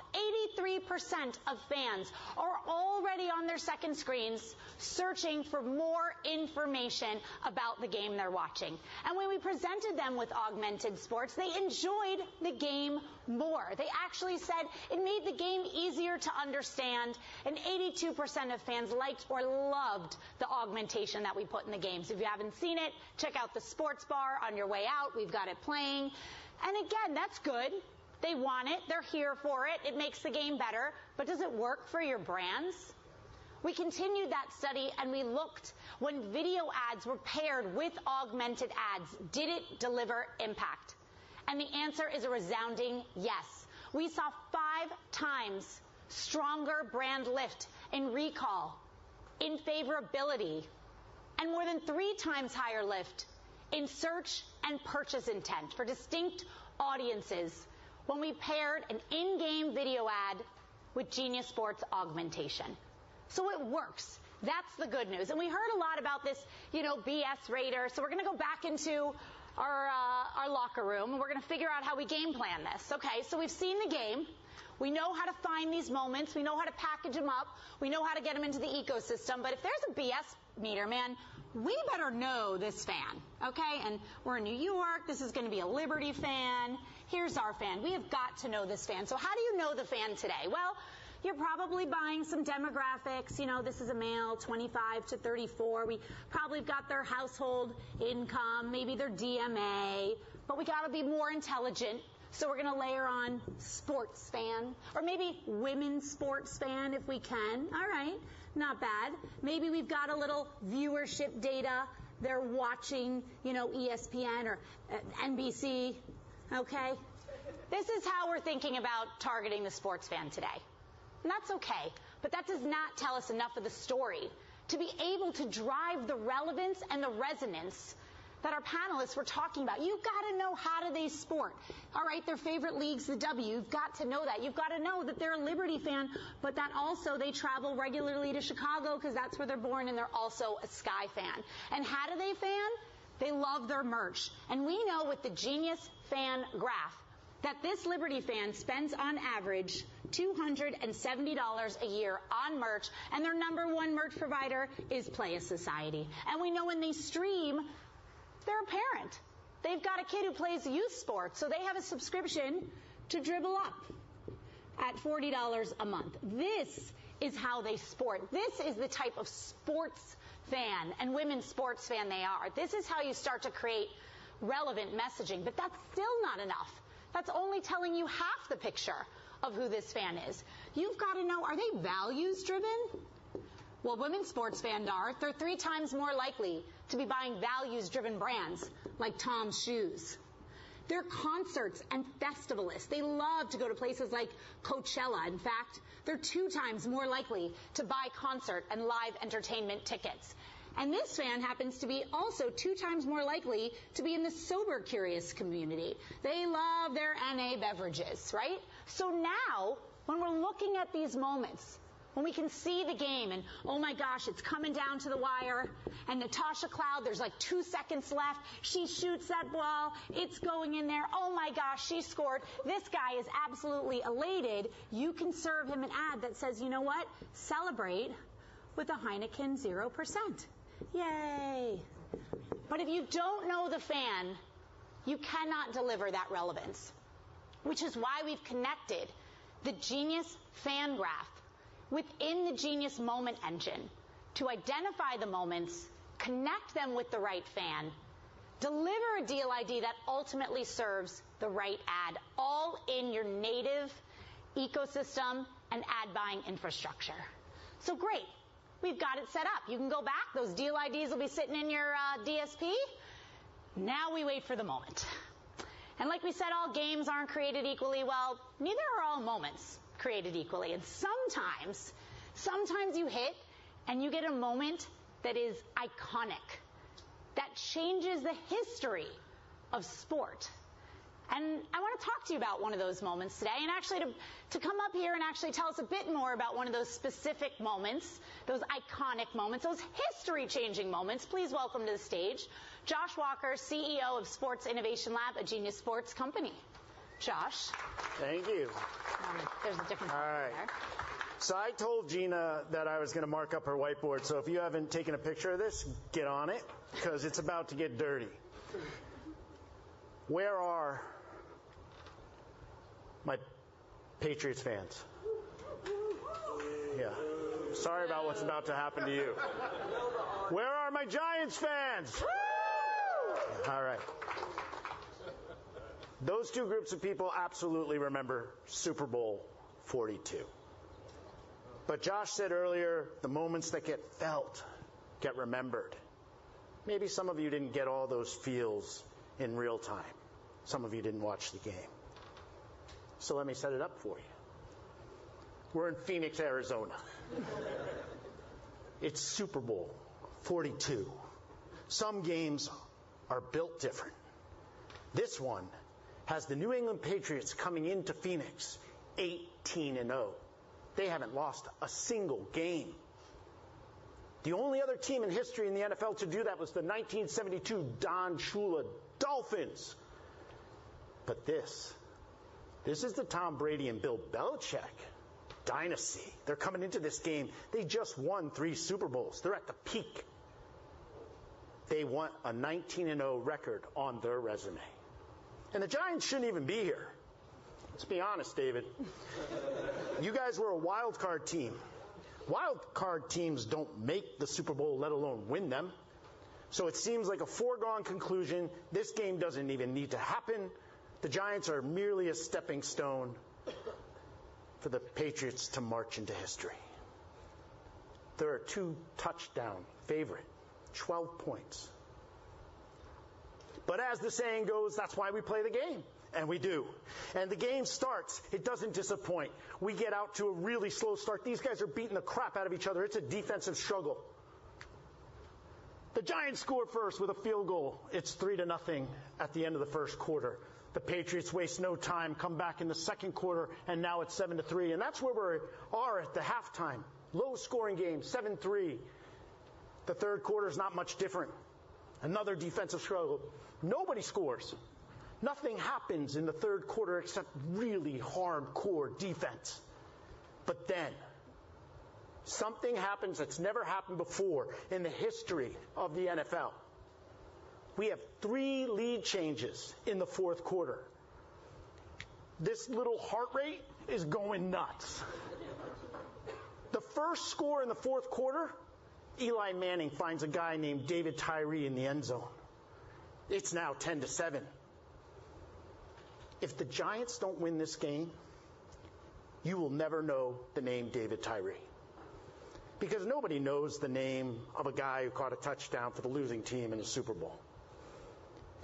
83% of fans are already on their second screens searching for more information about the game they're watching. And when we presented them with augmented sports, they enjoyed the game more. They actually said it made the game easier to understand, and 82% of fans liked or loved the augmentation that we put in the games. If you haven't seen it, check out the sports bar on your way out. We've got it playing. And again, that's good. They want it. They're here for it. It makes the game better. But does it work for your brands? We continued that study and we looked when video ads were paired with augmented ads. Did it deliver impact? And the answer is a resounding yes. We saw 5 times stronger brand lift in recall, in favorability, and more than 3 times higher lift in search and purchase intent for distinct audiences when we paired an in-game video ad with Genius Sports augmentation. So it works. That's the good news. And we heard a lot about this, BS radar. So we're going to go back into our locker room and we're going to figure out how we game plan this. Okay, so we've seen the game. We know how to find these moments. We know how to package them up. We know how to get them into the ecosystem. But if there's a BS meter, man, we better know this fan, okay? And we're in New York. This is going to be a Liberty fan. Here's our fan. We have got to know this fan. So how do you know the fan today? Well, you're probably buying some demographics. This is a male, 25 to 34. We probably got their household income, maybe their DMA. But we got to be more intelligent. So we're going to layer on sports fan, or maybe women's sports fan if we can. All right, not bad. Maybe we've got a little viewership data. They're watching, ESPN or NBC, okay? This is how we're thinking about targeting the sports fan today. And that's okay, but that does not tell us enough of the story to be able to drive the relevance and the resonance that our panelists were talking about. You've got to know how do they sport. All right, their favorite league's the W. You've got to know that. You've got to know that they're a Liberty fan, but that also they travel regularly to Chicago because that's where they're born, and they're also a Sky fan. And how do they fan? They love their merch. And we know with the Genius Fan Graph that this Liberty fan spends on average $270 a year on merch, and their number one merch provider is Play a Society. And we know when they stream, they're a parent. They've got a kid who plays youth sports, so they have a subscription to Dribble Up at $40 a month. This is how they sport. This is the type of sports fan and women's sports fan they are. This is how you start to create relevant messaging, but that's still not enough. That's only telling you half the picture of who this fan is. You've got to know, are they values driven? Well, women's sports fans are. They're 3 times more likely to be buying values-driven brands like Tom's Shoes. They're concerts and festivalists. They love to go to places like Coachella. In fact, they're 2 times more likely to buy concert and live entertainment tickets. And this fan happens to be also 2 times more likely to be in the sober curious community. They love their NA beverages, right? So now, when we're looking at these moments, when we can see the game and, oh my gosh, it's coming down to the wire, and Natasha Cloud, there's like 2 seconds left, she shoots that ball, it's going in there, oh my gosh, she scored, this guy is absolutely elated, you can serve him an ad that says, you know what, celebrate with a Heineken 0%. Yay! But if you don't know the fan, you cannot deliver that relevance, which is why we've connected the Genius Fan Graph within the Genius Moment Engine to identify the moments, connect them with the right fan, deliver a deal ID that ultimately serves the right ad, all in your native ecosystem and ad buying infrastructure. So great. We've got it set up. You can go back. Those deal IDs will be sitting in your DSP. Now we wait for the moment. And like we said, all games aren't created equally. Well, neither are all moments created equally. And sometimes you hit and you get a moment that is iconic, that changes the history of sport. And I want to talk to you about one of those moments today, and actually to come up here and actually tell us a bit more about one of those specific moments, those iconic moments, those history-changing moments. Please welcome to the stage Josh Walker, CEO of Sports Innovation Lab, a Genius Sports company. Josh. Thank you. There's a different All right. there. So I told Gina that I was going to mark up her whiteboard, so if you haven't taken a picture of this, get on it, because it's about to get dirty. Where are my Patriots fans? Yeah. Sorry about what's about to happen to you. Where are my Giants fans? All right. Those 2 groups of people absolutely remember Super Bowl 42. But Josh said earlier, the moments that get felt get remembered. Maybe some of you didn't get all those feels in real time. Some of you didn't watch the game. So let me set it up for you. We're in Phoenix, Arizona. It's Super Bowl 42. Some games are built different. This one has the New England Patriots coming into Phoenix 18-0. They haven't lost a single game. The only other team in history in the NFL to do that was the 1972 Don Shula Dolphins. But this is the Tom Brady and Bill Belichick dynasty. They're coming into this game. They just won 3 Super Bowls. They're at the peak. They want a 19-0 record on their resume. And the Giants shouldn't even be here. Let's be honest, David. You guys were a wild card team. Wild card teams don't make the Super Bowl, let alone win them. So it seems like a foregone conclusion. This game doesn't even need to happen. The Giants are merely a stepping stone for the Patriots to march into history. They're a 2-touchdown favorite, 12 points. But as the saying goes, that's why we play the game. And we do. And the game starts. It doesn't disappoint. We get out to a really slow start. These guys are beating the crap out of each other. It's a defensive struggle. The The Giants score first with a field goal. It's 3-0 at the end of the first quarter. The Patriots waste no time, come back in the second quarter, and now it's 7-3. And that's where we are at the halftime. Low-scoring game, 7-3. The third quarter is not much different. Another defensive struggle. Nobody scores. Nothing happens in the third quarter except really hardcore defense. But then, something happens that's never happened before in the history of the NFL. We have 3 lead changes in the fourth quarter. This little heart rate is going nuts. The first score in the fourth quarter, Eli Manning finds a guy named David Tyree in the end zone. It's now 10-7. If the Giants don't win this game, you will never know the name David Tyree. Because nobody knows the name of a guy who caught a touchdown for the losing team in the Super Bowl.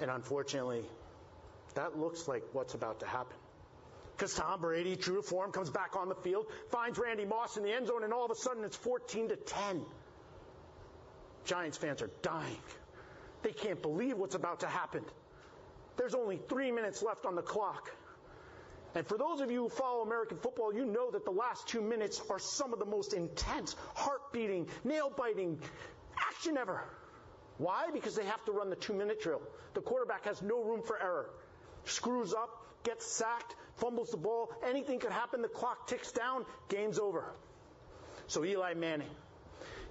And unfortunately, that looks like what's about to happen. Because Tom Brady, true to form, comes back on the field, finds Randy Moss in the end zone, and all of a sudden it's 14-10. Giants fans are dying. They can't believe what's about to happen. There's only 3 minutes left on the clock. And for those of you who follow American football, you know that the last 2 minutes are some of the most intense, heart-beating, nail-biting action ever. Why? Because they have to run the 2-minute drill. The quarterback has no room for error. Screws up, gets sacked, fumbles the ball. Anything could happen. The clock ticks down. Game's over. So Eli Manning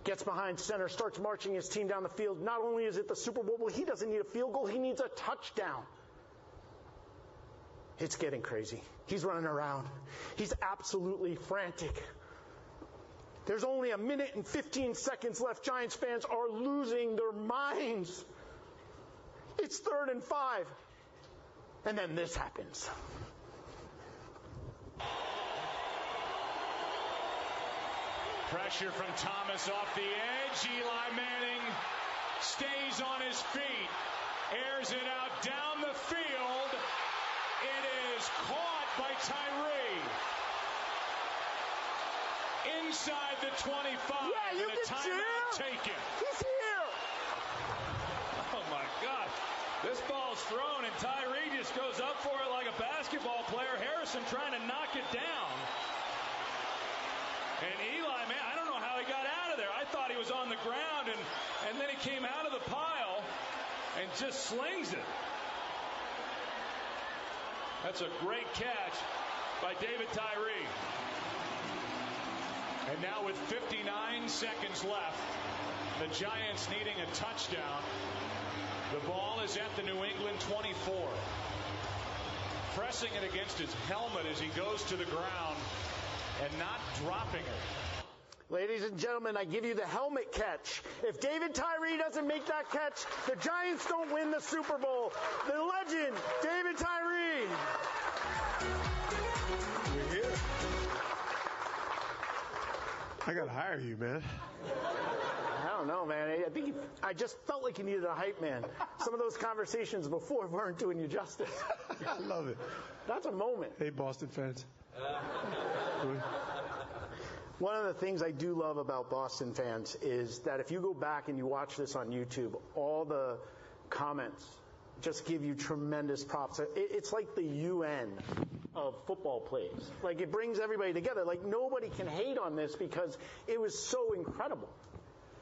gets behind center, starts marching his team down the field. Not only is it the Super Bowl, but he doesn't need a field goal. He needs a touchdown. It's getting crazy. He's running around. He's absolutely frantic. There's only 1 minute and 15 seconds left. Giants fans are losing their minds. It's 3rd and 5. And then this happens. Pressure from Thomas off the edge. Eli Manning stays on his feet. Airs it out down the field. It is caught by Tyree. Inside the 25. Yeah, you and a timeout taken. He's here. Oh, my God. This ball's thrown, and Tyree just goes up for it like a basketball player. Harrison trying to knock it down. And Eli, man, I don't know how he got out of there. I thought he was on the ground, and then he came out of the pile and just slings it. That's a great catch by David Tyree. And now with 59 seconds left, the Giants needing a touchdown. The ball is at the New England 24. Pressing it against his helmet as he goes to the ground and not dropping it. Ladies and gentlemen, I give you the helmet catch. If David Tyree doesn't make that catch, the Giants don't win the Super Bowl. The legend, David Tyree. You're here. I got to hire you, man. I don't know, man. I just felt like you needed a hype man. Some of those conversations before weren't doing you justice. I love it. That's a moment. Hey, Boston fans. One of the things I do love about Boston fans is that if you go back and you watch this on YouTube, all the comments just give you tremendous props. It's like the UN of football plays. Like, it brings everybody together. Like, nobody can hate on this because it was so incredible.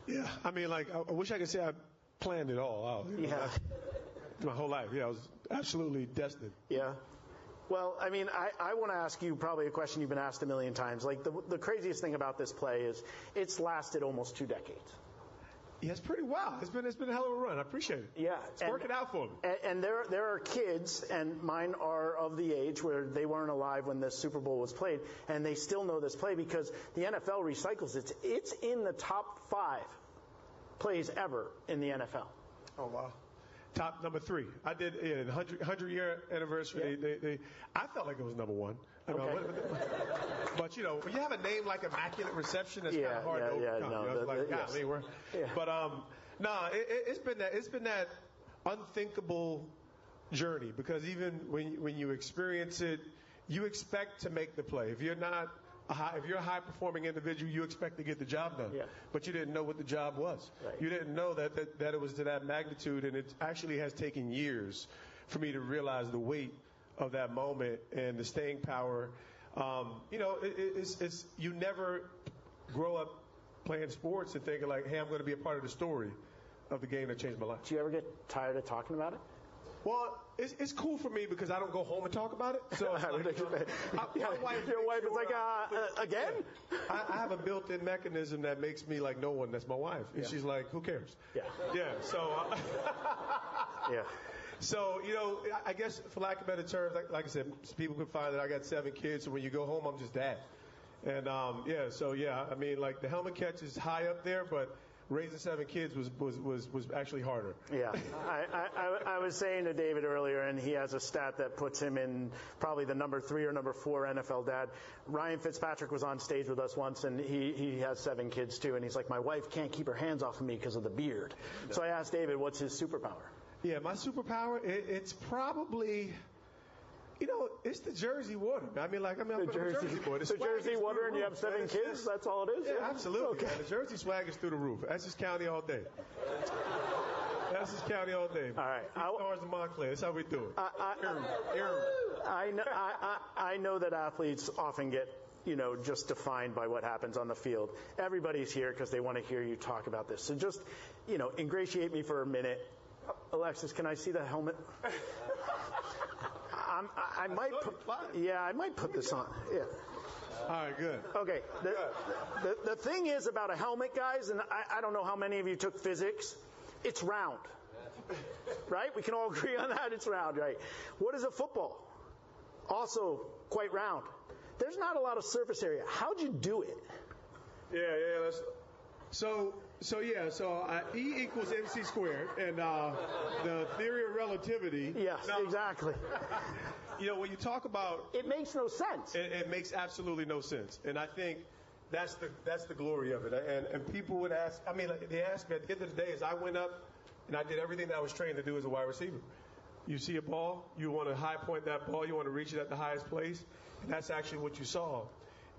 Yeah, I mean, like, I wish I could say I planned it all out. Yeah. My whole life, yeah, I was absolutely destined. Yeah. Well, I mean, I want to ask you probably a question you've been asked a million times. Like, the craziest thing about this play is it's lasted almost 2 decades. Yeah, it's pretty wild. It's been a hell of a run. I appreciate it. Yeah. It's working out for me. And there are kids, and mine are of the age where they weren't alive when the Super Bowl was played, and they still know this play because the NFL recycles it. It's in the top 5 plays ever in the NFL. Oh, wow. Top number 3. I did the 100-year anniversary. Yeah. I felt like it was number 1. Okay. But, you know, when you have a name like Immaculate Reception, it's kind of hard to overcome. No, you know, But it's been that unthinkable journey because even when you experience it, you expect to make the play. If you're not if you're a high-performing individual, you expect to get the job done. Yeah. But you didn't know what the job was. Right. You didn't know that it was to that magnitude, and it actually has taken years for me to realize the weight of that moment and the staying power. It's you never grow up playing sports and thinking like, hey, I'm going to be a part of the story of the game that changed my life. Do you ever get tired of talking about it? Well, it's cool for me because I don't go home and talk about it. So it's like, your wife is like, again? I have a built-in mechanism that makes me like no one. That's my wife. And she's like, who cares? Yeah. Yeah. So. Yeah. So, I guess for lack of better terms, like I said, people can find that I got 7 kids, so when you go home, I'm just dad. And, I mean, like the helmet catch is high up there, but raising 7 kids was actually harder. Yeah. I was saying to David earlier, and he has a stat that puts him in probably the number 3 or number 4 NFL dad. Ryan Fitzpatrick was on stage with us once, and he has 7 kids too, and he's like, my wife can't keep her hands off of me because of the beard. No. So I asked David, what's his superpower? Yeah, my superpower, it's probably, it's the Jersey water. I'm the Jersey boy. The Jersey water, and you have 7 kids? That's all it is? Yeah, absolutely. Okay. Man. The Jersey swag is through the roof. That's just county all day. That's just county all day. All right. Stars in Montclair. That's how we do it. I know that athletes often get just defined by what happens on the field. Everybody's here because they want to hear you talk about this. So just, ingratiate me for a minute. Alexis, can I see the helmet? I might put this on. Yeah. All right, good. Okay. The thing is about a helmet, guys, and I don't know how many of you took physics. It's round. Right? We can all agree on that. It's round, right? What is a football? Also quite round. There's not a lot of surface area. How'd you do it? Yeah. So E equals MC squared, and the theory of relativity. Yes, exactly. When you talk about it makes no sense. It makes absolutely no sense, and I think that's the glory of it. And people would ask. They asked me at the end of the day, as I went up and I did everything that I was trained to do as a wide receiver. You see a ball, you want to high point that ball, you want to reach it at the highest place, and that's actually what you saw.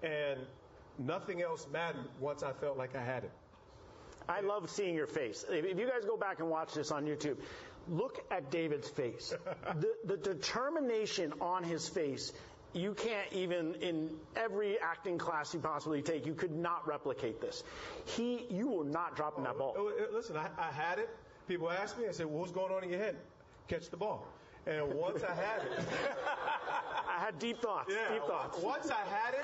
And nothing else mattered once I felt like I had it. I love seeing your face. If you guys go back and watch this on YouTube, look at David's face. The determination on his face, you can't even, in every acting class you possibly take, you could not replicate this. You were not dropping that ball. Listen, I had it. People asked me, I said, well, what's going on in your head? Catch the ball. And once I had it. I had deep thoughts. Yeah, deep thoughts. Once I had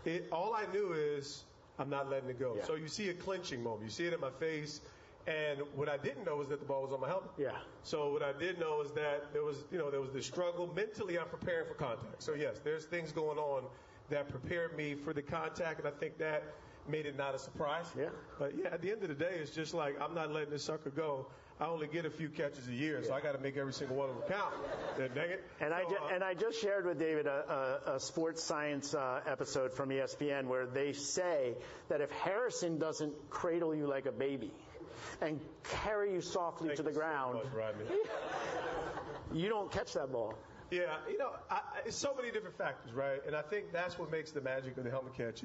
it, all I knew is, I'm not letting it go. Yeah. So you see a clinching moment. You see it in my face. And what I didn't know was that the ball was on my helmet. Yeah. So what I did know is that there was this struggle. Mentally, I'm preparing for contact. So yes, there's things going on that prepared me for the contact, and I think that made it not a surprise. Yeah. But yeah, at the end of the day, it's just like, I'm not letting this sucker go. I only get a few catches a year, so I got to make every single one of them count. Dang it. And I just shared with David a sports science episode from ESPN where they say that if Harrison doesn't cradle you like a baby and carry you softly to the ground, so much, you don't catch that ball. Yeah, it's so many different factors, right? And I think that's what makes the magic of the helmet catch.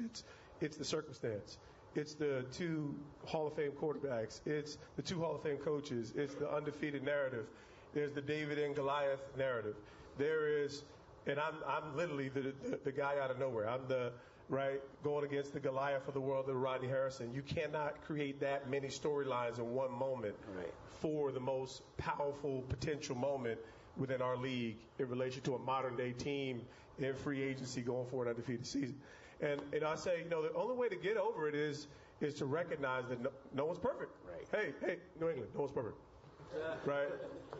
It's the circumstance. It's the 2 Hall of Fame quarterbacks. It's the 2 Hall of Fame coaches. It's the undefeated narrative. There's the David and Goliath narrative. There is, and I'm literally the guy out of nowhere. I'm going against the Goliath of the world, the Rodney Harrison. You cannot create that many storylines in one moment for the most powerful potential moment within our league in relation to a modern day team in free agency going for an undefeated season. And I say, the only way to get over it is to recognize that no one's perfect. Right. Hey, New England, no one's perfect. Right?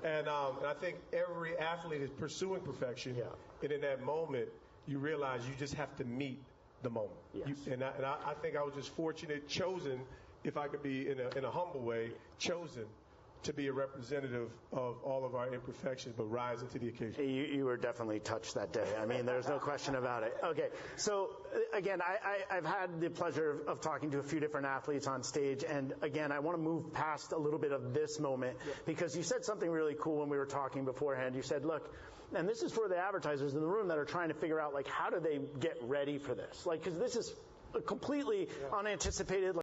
And I think every athlete is pursuing perfection. Yeah. And in that moment, you realize you just have to meet the moment. Yes. I think I was just fortunate, chosen, if I could be in a humble way, chosen to be a representative of all of our imperfections, but rising to the occasion. You were definitely touched that day. There's no question about it. Okay, so again, I've had the pleasure of talking to a few different athletes on stage, and again, I want to move past a little bit of this moment because you said something really cool when we were talking beforehand. You said, look, and this is for the advertisers in the room that are trying to figure out, like, how do they get ready for this? Like, because this is completely unanticipated.